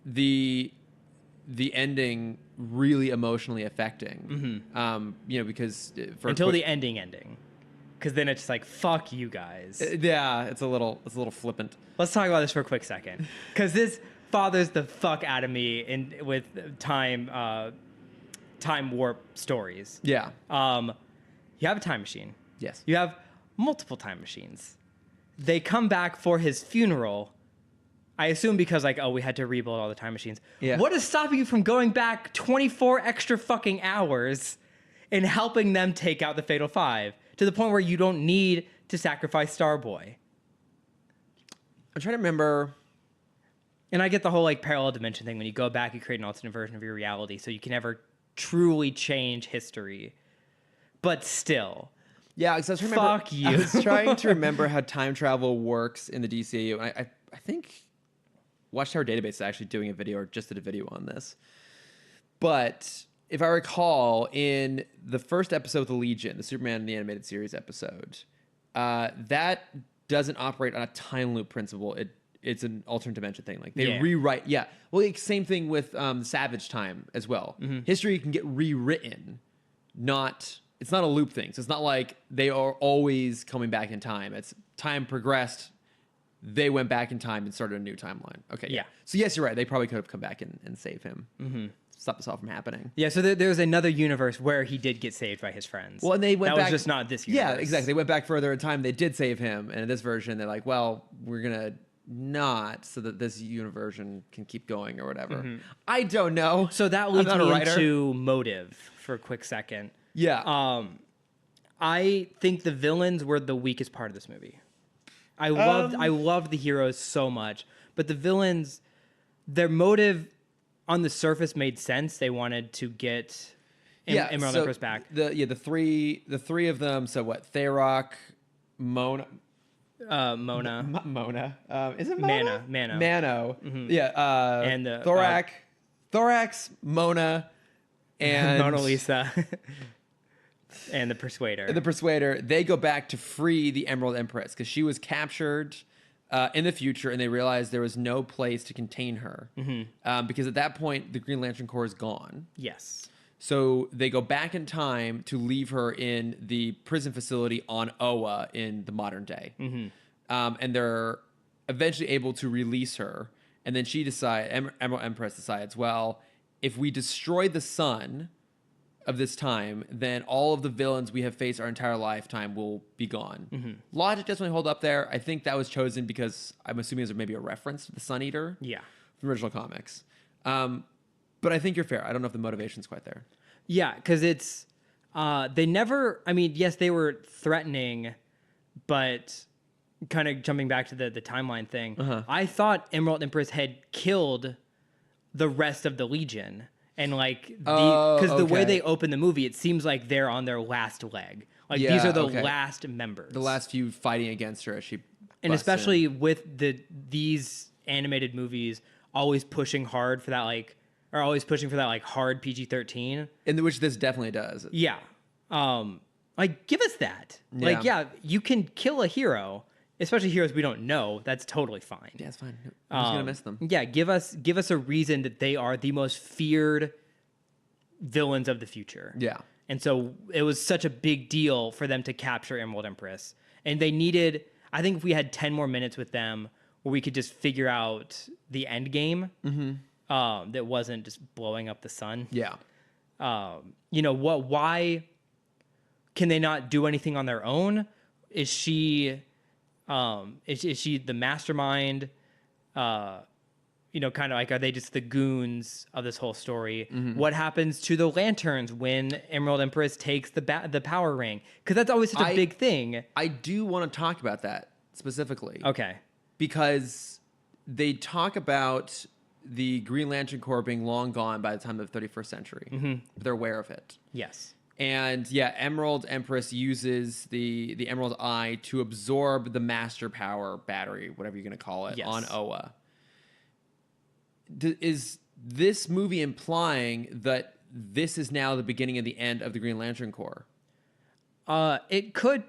the ending really emotionally affecting. Because... Until the ending. Because then it's like, fuck you guys. Yeah, it's a little flippant. Let's talk about this for a quick second, because this bothers the fuck out of me with time warp stories. Yeah. You have a time machine. Yes. You have multiple time machines. They come back for his funeral. I assume because we had to rebuild all the time machines. Yeah. What is stopping you from going back 24 extra fucking hours and helping them take out the Fatal Five? To the point where you don't need to sacrifice Starboy. I'm trying to remember. And I get the whole parallel dimension thing. When you go back, you create an alternate version of your reality, so you can never truly change history. But still. Yeah, because fuck you. I was trying to remember how time travel works in the DCAU. And I think Watchtower Database is actually doing a video, or just did a video on this. But... if I recall, in the first episode of The Legion, the Superman in the Animated Series episode, that doesn't operate on a time loop principle. It's an alternate dimension thing. Like, they rewrite. Yeah. Well, same thing with Savage Time as well. History can get rewritten. It's not a loop thing. So it's not like they are always coming back in time. It's time progressed. They went back in time and started a new timeline. Okay. Yeah. So yes, you're right. They probably could have come back and save him. Stop this all from happening. Yeah, so there's another universe where he did get saved by his friends. Well, and they went back. That was just not this universe. Yeah, exactly. They went back further in time. They did save him. And in this version, they're like, well, we're going to not, so that this universe can keep going or whatever. I don't know. So that leads me into motive for a quick second. Yeah. I think the villains were the weakest part of this movie. I loved the heroes so much, but the villains, their motive on the surface made sense. They wanted to get Emerald Empress back. The three of them. So what? Tharok, Mona. Mona. Mona. Is it Mona? Mano. Mano. Yeah. And the Thorax, Mona, and Mona Lisa. And the Persuader. The Persuader. They go back to free the Emerald Empress because she was captured in the future, and they realized there was no place to contain her because at that point the Green Lantern Corps is gone. Yes. So they go back in time to leave her in the prison facility on Oa in the modern day. And they're eventually able to release her. And then Emerald Empress decides, well, if we destroy the sun of this time, then all of the villains we have faced our entire lifetime will be gone. Logic doesn't really hold up there. I think that was chosen because I'm assuming there's maybe a reference to the Sun Eater from the original comics. But I think you're fair. I don't know if the motivation's quite there. Yeah, because it's they never. I mean, yes, they were threatening, but kind of jumping back to the timeline thing. I thought Emerald Empress had killed the rest of the Legion, and because the way they open the movie, it seems like they're on their last leg. Like these are the last members, the last few fighting against her as she. And especially with these animated movies, always pushing hard for that are always pushing for that hard PG-13, in which this definitely does. Yeah, give us that. You can kill a hero, especially heroes we don't know. That's totally fine. Yeah, it's fine. I'm just gonna miss them. Yeah, give us a reason that they are the most feared villains of the future. Yeah, and so it was such a big deal for them to capture Emerald Empress, and they needed. I think if we had 10 more minutes with them, where we could just figure out the end game. That wasn't just blowing up the sun. Yeah. Why can they not do anything on their own? Is she the mastermind? Kind of are they just the goons of this whole story? What happens to the lanterns when Emerald Empress takes the power ring? Because that's always such a big thing. I do want to talk about that specifically. Okay. Because they talk about the Green Lantern Corps being long gone by the time of the 31st century. They're aware of it. Yes. And Emerald Empress uses the Emerald Eye to absorb the Master Power battery, whatever you're going to call it, on Oa. Is this movie implying that this is now the beginning of the end of the Green Lantern Corps? It could,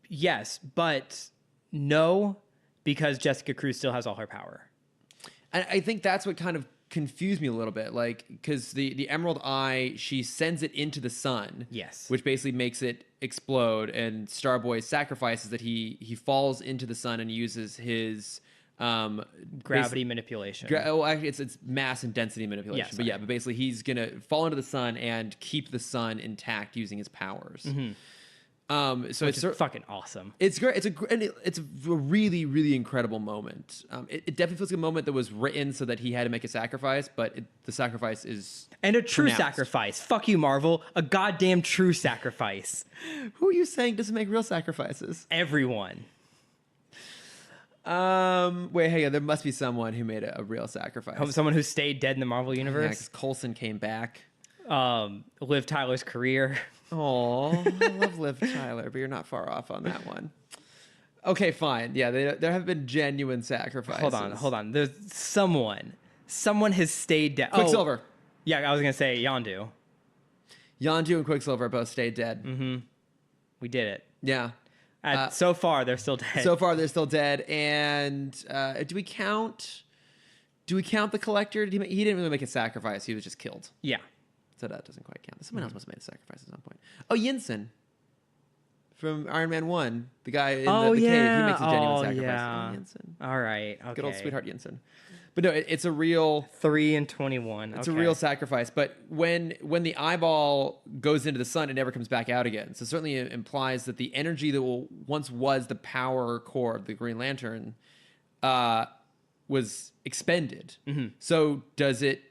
yes, but no, because Jessica Cruz still has all her power. And I think that's what kind of confused me a little bit, because the Emerald Eye, she sends it into the sun, yes, which basically makes it explode, and Starboy sacrifices that he falls into the sun and uses his gravity manipulation. Actually, it's mass and density manipulation, yes, but basically he's gonna fall into the sun and keep the sun intact using his powers. So which is fucking awesome. It's great. It's a really, really incredible moment. It definitely feels like a moment that was written so that he had to make a sacrifice, but the sacrifice is a true pronounced. Sacrifice. Fuck you, Marvel. A goddamn true sacrifice. Who are you saying doesn't make real sacrifices? Everyone. Wait, hey, there must be someone who made a real sacrifice. Someone who stayed dead in the Marvel universe. Yeah, because Coulson came back. Liv Tyler's career. Oh, I love Liv Tyler, but you're not far off on that one. Okay, fine. Yeah, there have been genuine sacrifices. Hold on. There's someone has stayed dead. Quicksilver. Yeah, I was gonna say Yondu. Yondu and Quicksilver both stayed dead. We did it. Yeah. So far, they're still dead. So far, they're still dead. And do we count the Collector? He didn't really make a sacrifice. He was just killed. Yeah. So that doesn't quite count. Someone else must have made a sacrifice at some point. Oh, Yinsen from Iron Man 1. The guy in the cave. He makes a genuine sacrifice. Yeah. Oh, Yinsen. All right. Okay. Good old sweetheart Yinsen. But no, it's a real 3 and 21. It's a real sacrifice. But when the eyeball goes into the sun, it never comes back out again. So certainly it implies that the energy that once was the power core of the Green Lantern was expended. So does it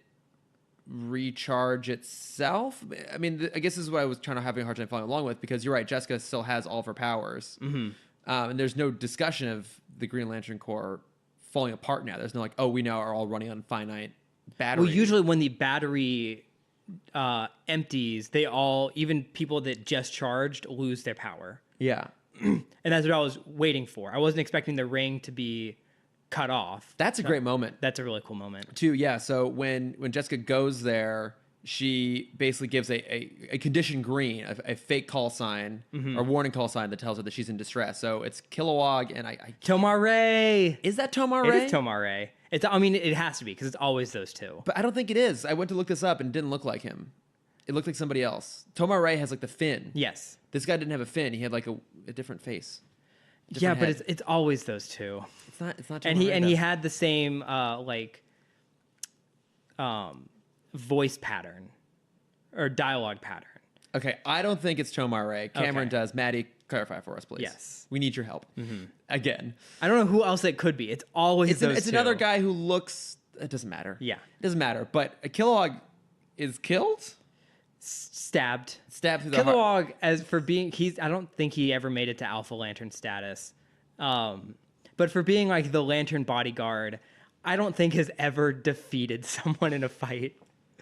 recharge itself? I mean, I guess this is what I was having a hard time following along with, because you're right, Jessica still has all of her powers. And there's no discussion of the Green Lantern Corps falling apart now. There's no we now are all running on finite battery. Well, usually when the battery empties, they all, even people that just charged, lose their power. Yeah. And that's what I was waiting for. I wasn't expecting the ring to be cut off. That's a great moment. That's a really cool moment. Too, yeah. So when Jessica goes there, she basically gives a condition green, a fake call sign or warning call sign that tells her that she's in distress. So it's Kilowog and I Tomare. is that Tomare? It is Tomare. I mean, it has to be because it's always those two. But I don't think it is. I went to look this up and it didn't look like him. It looked like somebody else. Tomare has like the fin. Yes. This guy didn't have a fin. He had like a different face. Yeah, but it's always those two. It's not. And he had the same voice pattern or dialogue pattern. Okay, I don't think it's Tomare. Cameron Okay. does. Maddie, clarify for us, please. Yes. We need your help. Again. I don't know who else it could be. It's always those It's two. another guy who looks... It doesn't matter. Yeah. It doesn't matter. But a Kilowog is killed? Stabbed Stabbed through the heart. Kilowog, as for being, I don't think he ever made it to Alpha Lantern status. But for being like the Lantern bodyguard, I don't think has ever defeated someone in a fight.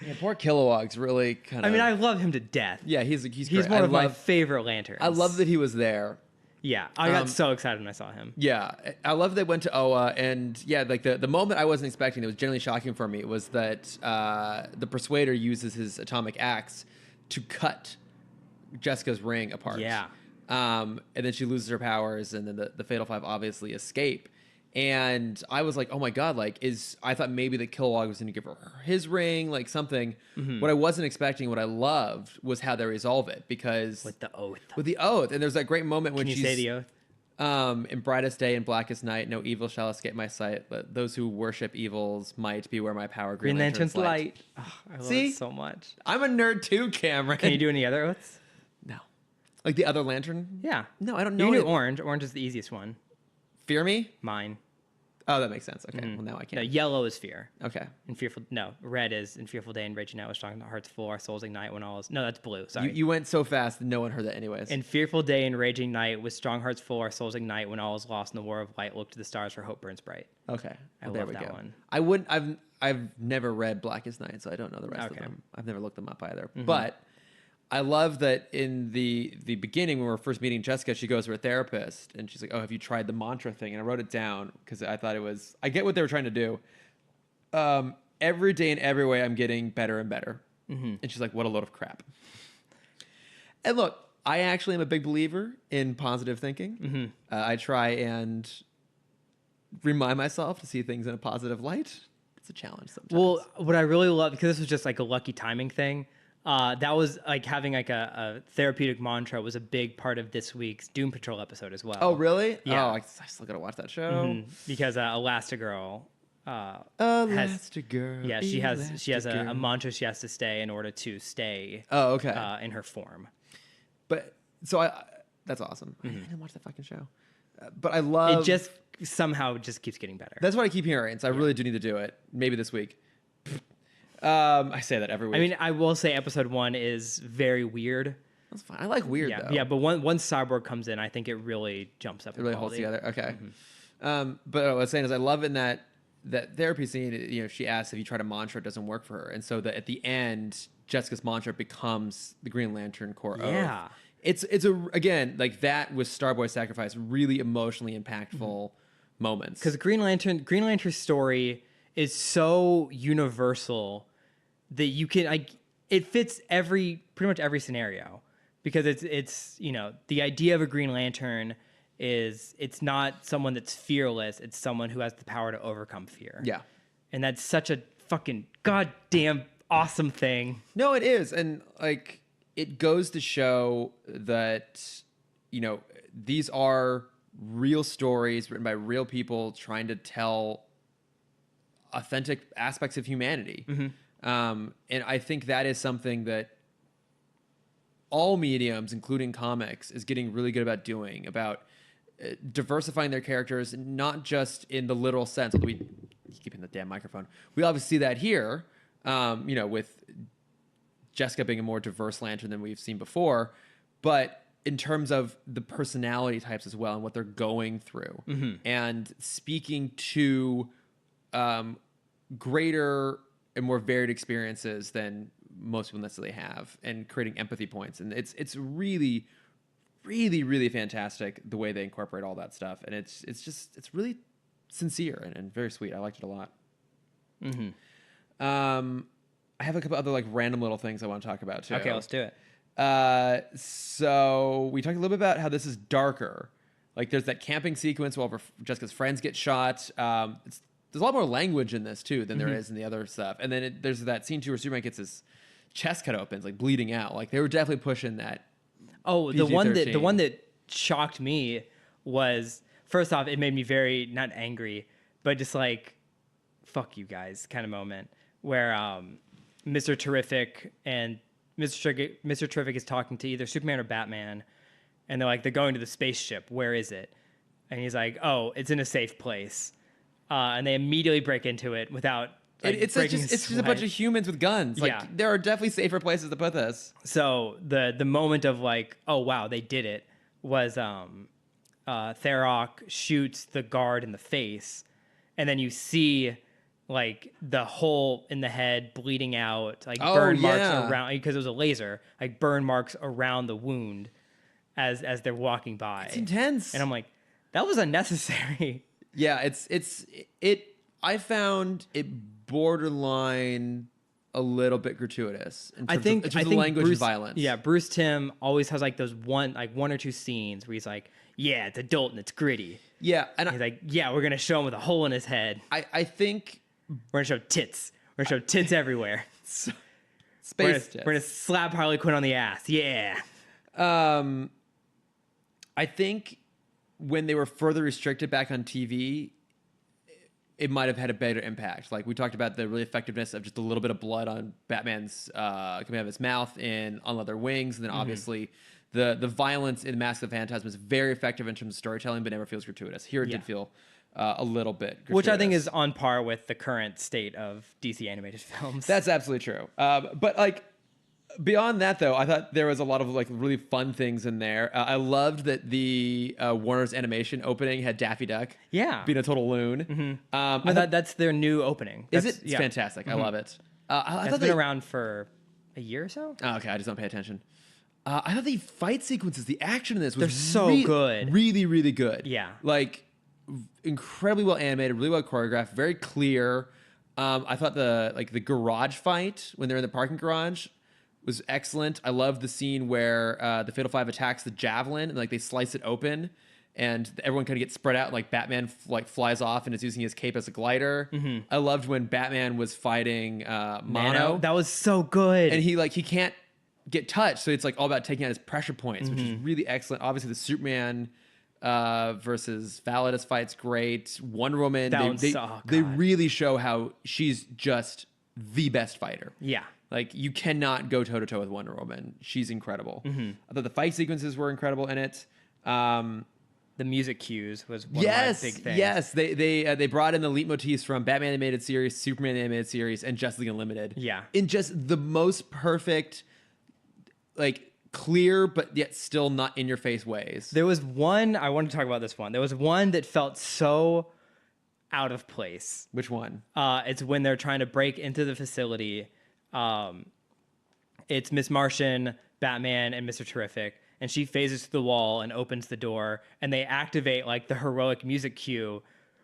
Yeah, poor Kilowog's really kind of... I mean, I love him to death. Yeah, he's He's great. one of my favorite Lanterns. I love that he was there. Yeah, I got so excited when I saw him. Yeah, I love they went to Oa, and yeah, like the moment I wasn't expecting that was generally shocking for me was that the Persuader uses his atomic axe to cut Jessica's ring apart. Yeah. And then she loses her powers, and then the Fatal Five obviously escape. And I was like, oh my god, I thought maybe that Kilowog was going to give her his ring, like something. What I wasn't expecting, what I loved, was how they resolve it, because With the oath. And there's that great moment when Can you she's say the oath? in brightest day and blackest night, no evil shall escape my sight. But those who worship evil's might beware my power. Green Lantern's light. Oh, I love See? it so much. I'm a nerd too, Cameron. Can you do any other oaths? No. Like the other lantern? Yeah. No, I don't You know. can do it. orange. Orange is the easiest one. Fear me? Mine. Oh, that makes sense. Okay, well now I No, can. yellow is fear. Okay. And fearful. No, red is in fearful day and raging night. Was strong hearts full. Our souls ignite when all is. No, that's blue. Sorry. You went so fast that no one heard that anyways. In fearful day and raging night, with strong hearts full, our souls ignite. When all is lost in the war of light, look to the stars for hope burns bright. Okay. I Well, there love we that go. one. I wouldn't. I've never read Blackest Night, so I don't know the rest of Okay. them. I've never looked them up either. But I love that in the beginning when we were first meeting Jessica, she goes to her therapist and she's like, "Oh, have you tried the mantra thing?" And I wrote it down because I thought it was. I get what they were trying to do. Every day and every way, I'm getting better and better. And she's like, "What a load of crap." And look, I actually am a big believer in positive thinking. I try and remind myself to see things in a positive light. It's a challenge sometimes. Well, what I really love, because this was just like a lucky timing thing, that was like having like a therapeutic mantra was a big part of this week's Doom Patrol episode as well. Oh, really? Yeah. Oh, I still gotta watch that show. Because Elastigirl has, Elastigirl. yeah, she has a Elastigirl. mantra she has to stay in order to stay Oh, okay. in her form. But so that's awesome. I didn't watch that fucking show. But I love It just somehow just keeps getting better. That's what I keep hearing. So I really do need to do it. Maybe this week. I say that every week. I mean, I will say episode 1 is very weird. That's fine. I like weird Yeah, though. yeah, but once Cyborg comes in, I think it really jumps up. It really holds together. Okay. But what I was saying is I love in that therapy scene, you know, she asks if you try to mantra, it doesn't work for her. And so that at the end, Jessica's mantra becomes the Green Lantern core Yeah. oath. It's again, like that with Starboy's sacrifice, really emotionally impactful moments. Because Green Lantern's story is so universal that you can it fits pretty much every scenario, because it's you know, the idea of a Green Lantern is it's not someone that's fearless, it's someone who has the power to overcome fear. Yeah. And that's such a fucking goddamn awesome thing. No, it is. And like it goes to show that, you know, these are real stories written by real people trying to tell authentic aspects of humanity. And I think that is something that all mediums, including comics, is getting really good about doing, about diversifying their characters, not just in the literal sense. Although we keep in the damn microphone. We obviously see that here, you know, with Jessica being a more diverse Lantern than we've seen before, but in terms of the personality types as well and what they're going through, and speaking to greater and more varied experiences than most people necessarily have, and creating empathy points. And it's really, really, really fantastic the way they incorporate all that stuff. And it's really sincere and very sweet. I liked it a lot. I have a couple other like random little things I want to talk about too. Okay, let's do it. So we talked a little bit about how this is darker. Like there's that camping sequence while Jessica's friends get shot. There's a lot more language in this too than there is in the other stuff. And then there's that scene too where Superman gets his chest cut open, it's like bleeding out. Like they were definitely pushing that. Oh, PG-13. the one that shocked me was, first off, it made me very, not angry, but just like, fuck you guys kind of moment where Mr. Terrific and Mr. Terrific is talking to either Superman or Batman, and they're going to the spaceship. Where is it? And he's like, oh, it's in a safe place. And they immediately break into it without It's just a bunch of humans with guns. Like Yeah. there are definitely safer places to put this. So the moment of like, oh wow, they did it, was Tharok shoots the guard in the face, and then you see like the hole in the head bleeding out, like burn marks around, because it was a laser, like burn marks around the wound as they're walking by. It's intense. And I'm like, that was unnecessary. Yeah, I found it borderline a little bit gratuitous in terms of language and violence. Yeah, Bruce Timm always has like those one or two scenes where he's like, yeah, it's adult and it's gritty. Yeah, and He's like, yeah, we're gonna show him with a hole in his head. I think We're gonna show tits. We're gonna show tits everywhere. space. We're gonna slap Harley Quinn on the ass. Yeah. I think when they were further restricted back on TV, it might have had a better impact. Like we talked about the really effectiveness of just a little bit of blood on Batman's coming out of his mouth and on leather wings, and then obviously the violence in Mask of the Phantasm is very effective in terms of storytelling, but never feels gratuitous. Here it did feel a little bit gratuitous. Which I think is on par with the current state of DC animated films. That's absolutely true. But like beyond that, though, I thought there was a lot of like really fun things in there. I loved that the Warner's animation opening had Daffy Duck. Yeah. Being a total loon. That's their new opening. Is That's, it? It's fantastic. I love it. I That's thought been around for a year or so. Oh, okay, I just don't pay attention. I thought the fight sequences, the action in this was They're so good. Really, really good. Yeah. Like incredibly well animated, really well choreographed, very clear. I thought the garage fight when they're in the parking garage was excellent. I love the scene where the Fatal Five attacks the javelin and like they slice it open, and everyone kind of gets spread out. And, like Batman flies off and is using his cape as a glider. I loved when Batman was fighting Mono. That was so good. And he can't get touched, so it's like all about taking out his pressure points, which is really excellent. Obviously, the Superman versus Validus fight's great. Wonder Woman, they really show how she's just the best fighter. Yeah. Like you cannot go toe to toe with Wonder Woman. She's incredible. I thought the fight sequences were incredible in it. The music cues was one of my big things. Yes, they brought in the leitmotifs from Batman animated series, Superman animated series, and Justice League Unlimited. Yeah. In just the most perfect, like clear but yet still not in your face ways. There was one, I want to talk about this one. There was one that felt so out of place. Which one? It's when they're trying to break into the facility. It's Miss Martian, Batman, and Mr. Terrific, and she phases to the wall and opens the door, and they activate like the heroic music cue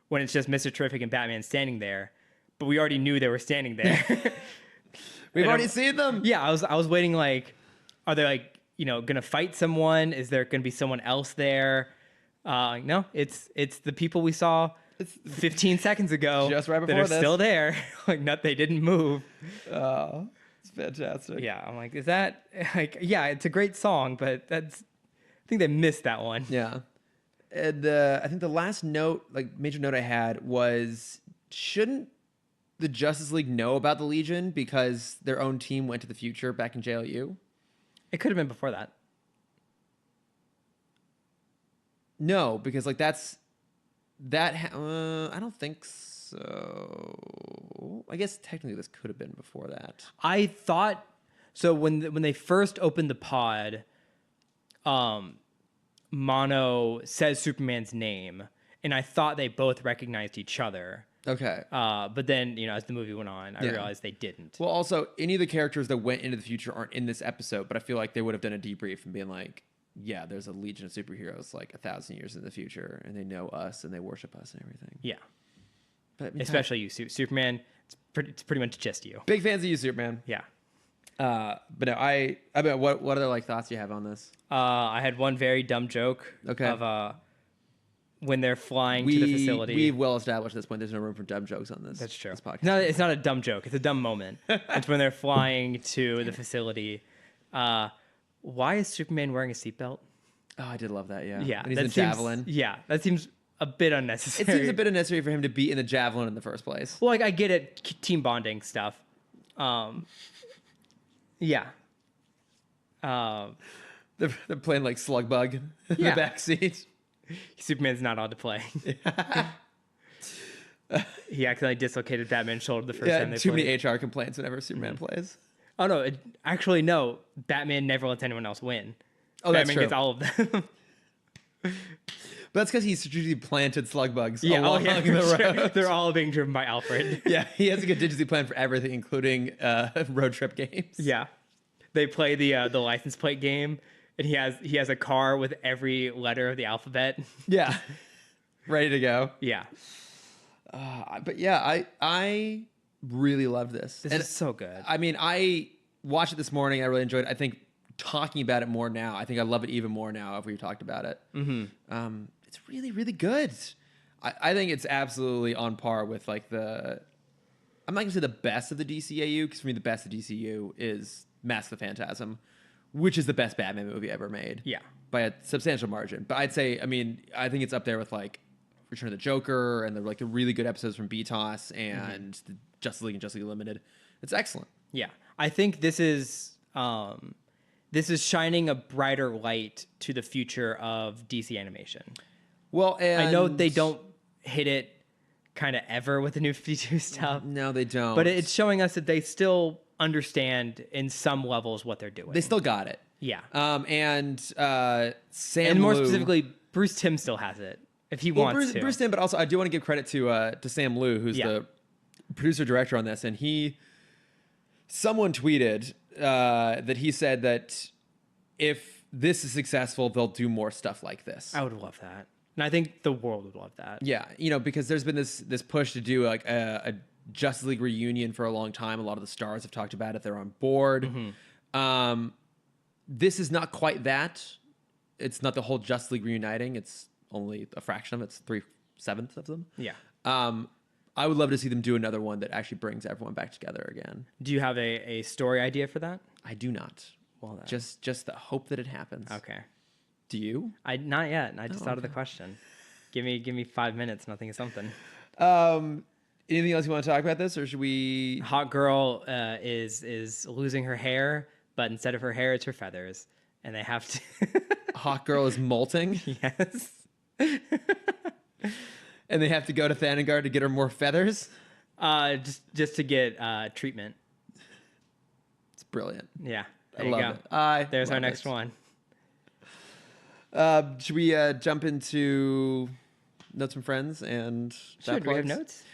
when it's just Mr. Terrific and Batman standing there, but we already knew they were standing there. We've already seen them. Yeah, I was waiting like, are they like, gonna fight someone? Is there gonna be someone else there? No, it's the people we saw 15 seconds ago just right before that are this. still there. Like, they didn't move. It's fantastic. Yeah, I'm like, is that like? Yeah, it's a great song, but I think they missed that one. Yeah. And I think the last note, like major note I had was, shouldn't the Justice League know about the Legion because their own team went to the future back in JLU? It could have been before that. No, because like I don't think so. I guess technically this could have been before that. I thought so when they first opened the pod, Mono says Superman's name, and I thought they both recognized each other. Okay. But then, as the movie went on, I realized they didn't. Well, also, any of the characters that went into the future aren't in this episode, but I feel like they would have done a debrief and been like, yeah, there's a legion of superheroes like 1,000 years in the future, and they know us and they worship us and everything. Yeah. But Especially you, Superman. It's pretty much just you. Big fans of you, Superman. Yeah. But no, I mean, what other like thoughts do you have on this? I had one very dumb joke of when they're flying to the facility. We've well established at this point. There's no room for dumb jokes on this. That's true. This podcast. No, it's not a dumb joke. It's a dumb moment. It's when they're flying to the facility. Why is Superman wearing a seatbelt? Oh, I did love that. Yeah. Yeah. And he's in the Javelin. Yeah, that seems a bit unnecessary. It seems a bit unnecessary for him to be in the Javelin in the first place. Well, like I get it, team bonding stuff. Yeah. They're playing like slug bug in the back seat. Superman's not allowed to play. He accidentally dislocated Batman's shoulder the first time they too played. many HR complaints whenever Superman plays. Oh no! Actually, no. Batman never lets anyone else win. Oh, that's Batman true. gets all of them. But that's because he strategically planted slug bugs Yeah, along the sure. road. They're all being driven by Alfred. Yeah, he has a contingency plan for everything, including road trip games. Yeah, they play the license plate game, and he has a car with every letter of the alphabet. Yeah, ready to go. Yeah, But yeah, I really loved this. this is so good. I mean, I watched it this morning. I really enjoyed it. I think talking about it more now, I think I love it even more now after we've talked about it. Mm-hmm. It's really, really good. I think it's absolutely on par with like I'm not going to say the best of the DCAU, because for me, the best of DCAU is Mask of the Phantasm, which is the best Batman movie ever made. Yeah. By a substantial margin. But I'd say, I mean, I think it's up there with like Return of the Joker and the really good episodes from BTOS and the Justice League and Justice League Limited. It's excellent. Yeah, I think this is shining a brighter light to the future of DC animation. Well, and I know they don't hit it kind of ever with the New 52 stuff. No, they don't. But it's showing us that they still understand in some levels what they're doing. They still got it. Yeah. And Sam And more Liu, specifically, Bruce Timm still has it if he wants to. Bruce Timm, but also I do want to give credit to Sam Liu, who's the producer director on this, and someone tweeted that he said that if this is successful, they'll do more stuff like this. I would love that. And I think the world would love that. Yeah, because there's been this push to do like a Justice League reunion for a long time. A lot of the stars have talked about it. They're on board. Mm-hmm. This is not quite that. It's not the whole Justice League reuniting. It's only a fraction of it. It's 3/7 of them. Yeah. I would love to see them do another one that actually brings everyone back together again. Do you have a story idea for that? I do not. Well, then. Just the hope that it happens. Okay. Do you? Not yet. I just thought of the question. Give me 5 minutes. Nothing is something. Anything else you want to talk about this, or should we? Hot girl is losing her hair, but instead of her hair, it's her feathers, and they have to. Hot girl is molting. Yes. And they have to go to Thanagard to get her more feathers. Just to get treatment. It's brilliant. Yeah. I love it. There's our next one. Should we jump into notes from friends and Sure. Do we have notes?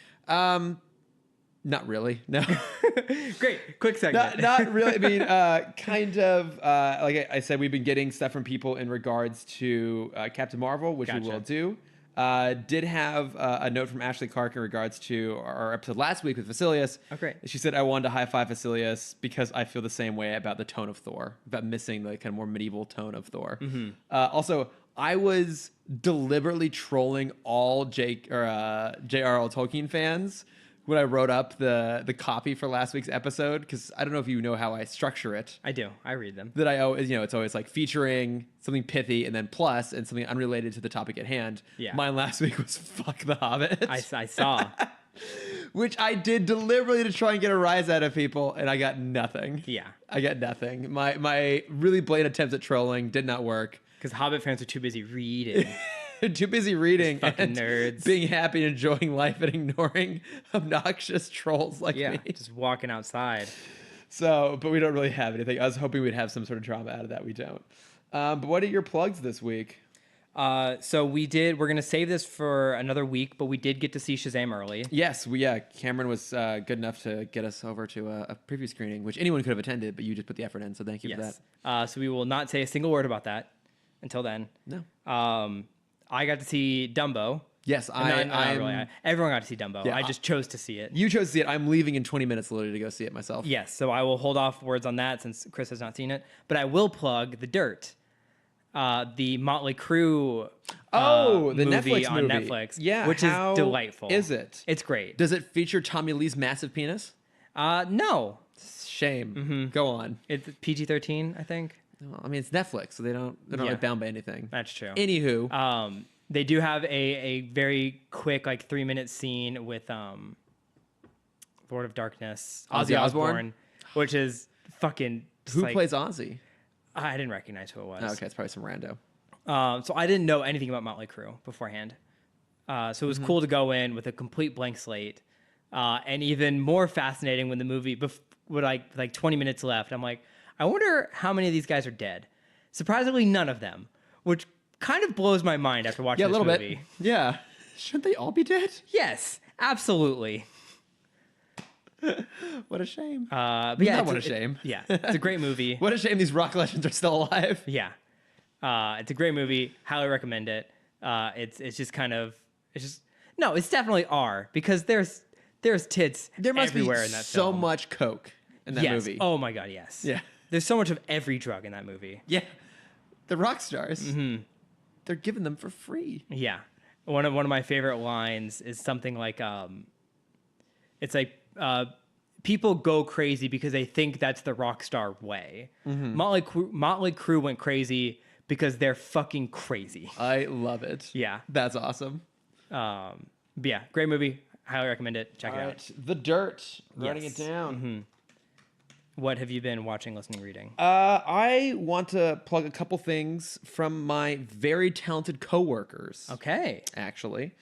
Not really. No. Great. Quick segment. Not really. I mean, kind of. Like I said, we've been getting stuff from people in regards to Captain Marvel, which we will do. Did have a note from Ashley Clark in regards to our episode last week with Vasilius. Oh, great. She said, I wanted to high five Vasilius because I feel the same way about the tone of Thor, about missing the kind of more medieval tone of Thor. Mm-hmm. Also, I was deliberately trolling all J.R.R. Tolkien fans when I wrote up the copy for last week's episode, because I don't know if you know how I structure it. I do. I read them. That I always, it's always like featuring something pithy and then plus and something unrelated to the topic at hand. Yeah. Mine last week was Fuck the Hobbit. I saw. Which I did deliberately to try and get a rise out of people, and I got nothing. Yeah. I got nothing. My really blatant attempts at trolling did not work. Because Hobbit fans are too busy reading. Too busy reading fucking and nerds. being happy and enjoying life and ignoring obnoxious trolls like me. Just walking outside. So, but we don't really have anything. I was hoping we'd have some sort of drama out of that. We don't. But what are your plugs this week? So we're going to save this for another week, but we did get to see Shazam early. Yes, Cameron was good enough to get us over to a preview screening, which anyone could have attended, but you just put the effort in, so thank you for that. So we will not say a single word about that until then. No. I got to see Dumbo. Yes, everyone got to see Dumbo. Yeah, I just chose to see it. You chose to see it. I'm leaving in 20 minutes literally to go see it myself. Yes, so I will hold off words on that since Chris has not seen it. But I will plug The Dirt, the Motley Crue the movie Netflix on movie. Netflix. Yeah, which is delightful. Is it? It's great. Does it feature Tommy Lee's massive penis? No. Shame. Go on. It's PG-13, I think. Well, I mean, it's Netflix, so they're not really bound by anything. That's true. Anywho, they do have a very quick, like 3-minute scene with Lord of Darkness, Ozzy Osbourne, which is fucking. Who plays Ozzy? I didn't recognize who it was. Oh, okay, it's probably some rando. So I didn't know anything about Motley Crue beforehand. So it was cool to go in with a complete blank slate, and even more fascinating when the movie with like 20 minutes left. I'm like, I wonder how many of these guys are dead. Surprisingly, none of them, which kind of blows my mind after watching this movie. Bit. Yeah. Shouldn't they all be dead? Yes, absolutely. What a shame. But yeah, what a shame. It's a great movie. What a shame these rock legends are still alive. Yeah. It's a great movie. Highly recommend it. It's just kind of, it's definitely R because there's tits there must everywhere be in that so film. much coke in that movie. Oh my God, yes. Yeah. There's so much of every drug in that movie. Yeah. The rock stars. They're giving them for free. Yeah. One of my favorite lines is something like, it's like, people go crazy because they think that's the rock star way. Motley Crue went crazy because they're fucking crazy. I love it. Yeah. That's awesome. But yeah, great movie. Highly recommend it. Check it out. The Dirt. Writing it down. What have you been watching, listening, reading? I want to plug a couple things from my very talented coworkers. Okay. Actually.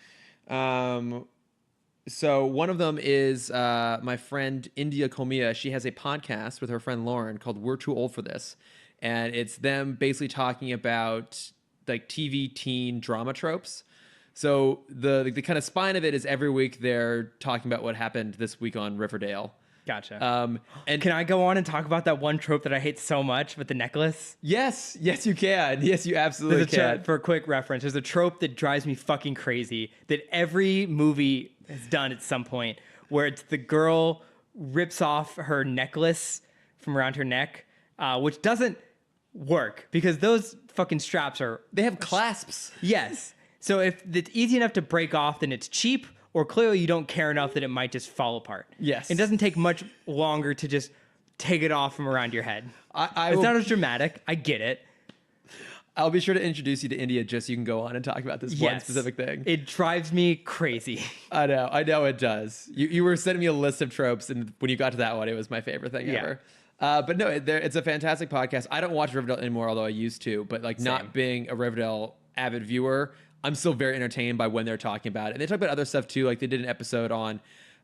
So one of them is my friend India Komia. She has a podcast with her friend Lauren called We're Too Old for This. And it's them basically talking about like TV teen drama tropes. So the kind of spine of it is every week they're talking about what happened this week on Riverdale. Gotcha. And can I go on and talk about that one trope that I hate so much with the necklace? Yes, you can. Yes, you absolutely can. For a quick reference, there's a trope that drives me fucking crazy that every movie has done at some point, where it's the girl rips off her necklace from around her neck, which doesn't work because those fucking straps they have clasps. Yes. So if it's easy enough to break off, then it's cheap. Or clearly you don't care enough that it might just fall apart. Yes. It doesn't take much longer to just take it off from around your head. It's not as dramatic. I get it. I'll be sure to introduce you to India just so you can go on and talk about this one specific thing. It drives me crazy. I know it does. You were sending me a list of tropes, and when you got to that one, it was my favorite thing ever. But no, it's a fantastic podcast. I don't watch Riverdale anymore, although I used to. But like not being a Riverdale avid viewer, I'm still very entertained by when they're talking about it. And they talk about other stuff too. Like they did an episode on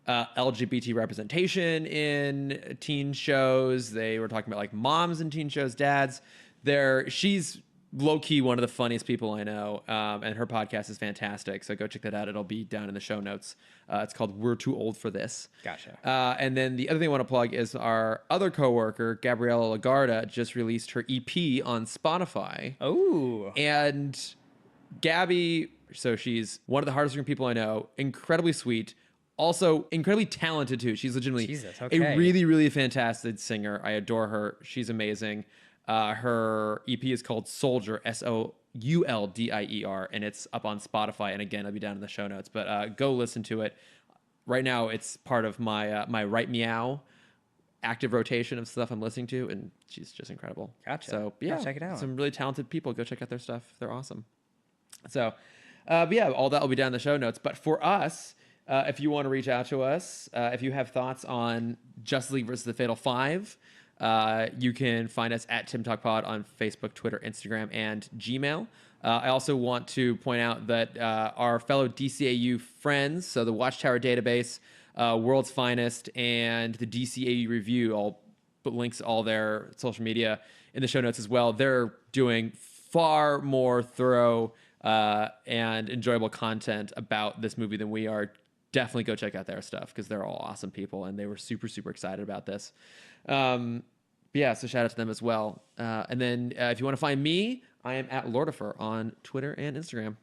LGBT representation in teen shows. They were talking about like moms in teen shows, dads. She's low key one of the funniest people I know, and her podcast is fantastic. So go check that out. It'll be down in the show notes. It's called We're Too Old for This. Gotcha. And then the other thing I want to plug is our other coworker, Gabriella Lagarda, just released her EP on Spotify. Oh. And Gabby, so she's one of the hardest working people I know, incredibly sweet, also incredibly talented too. She's legitimately a really, really fantastic singer. I adore her. She's amazing. Her EP is called Soldier, SOULDIER, and it's up on Spotify. And again, it'll be down in the show notes, but go listen to it. Right now, it's part of my my Right Meow active rotation of stuff I'm listening to, and she's just incredible. Gotcha. So yeah, check it out. Some really talented people. Go check out their stuff. They're awesome. So, but yeah, all that will be down in the show notes. But for us, if you want to reach out to us, if you have thoughts on Justice League versus the Fatal Five, you can find us at Timm Talk Pod on Facebook, Twitter, Instagram, and Gmail. I also want to point out that our fellow DCAU friends, so the Watchtower Database, World's Finest, and the DCAU Review, all links all their social media in the show notes as well. They're doing far more thorough and enjoyable content about this movie than we are, definitely go check out their stuff because they're all awesome people and they were super, super excited about this. Yeah, so shout out to them as well. And then if you want to find me, I am at Lordifer on Twitter and Instagram.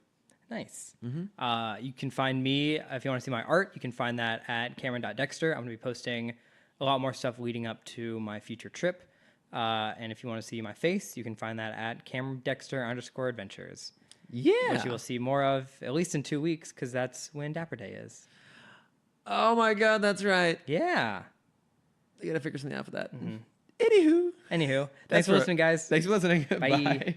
Nice. You can find me, if you want to see my art, you can find that at Cameron.Dexter. I'm going to be posting a lot more stuff leading up to my future trip. And if you want to see my face, you can find that at CameronDexter_adventures. Yeah. Which you will see more of, at least in 2 weeks, because that's when Dapper Day is. Oh my God, that's right. Yeah. I got to figure something out for that. Mm-hmm. Anywho. Thanks for listening, guys. Thanks for listening. Bye. Bye.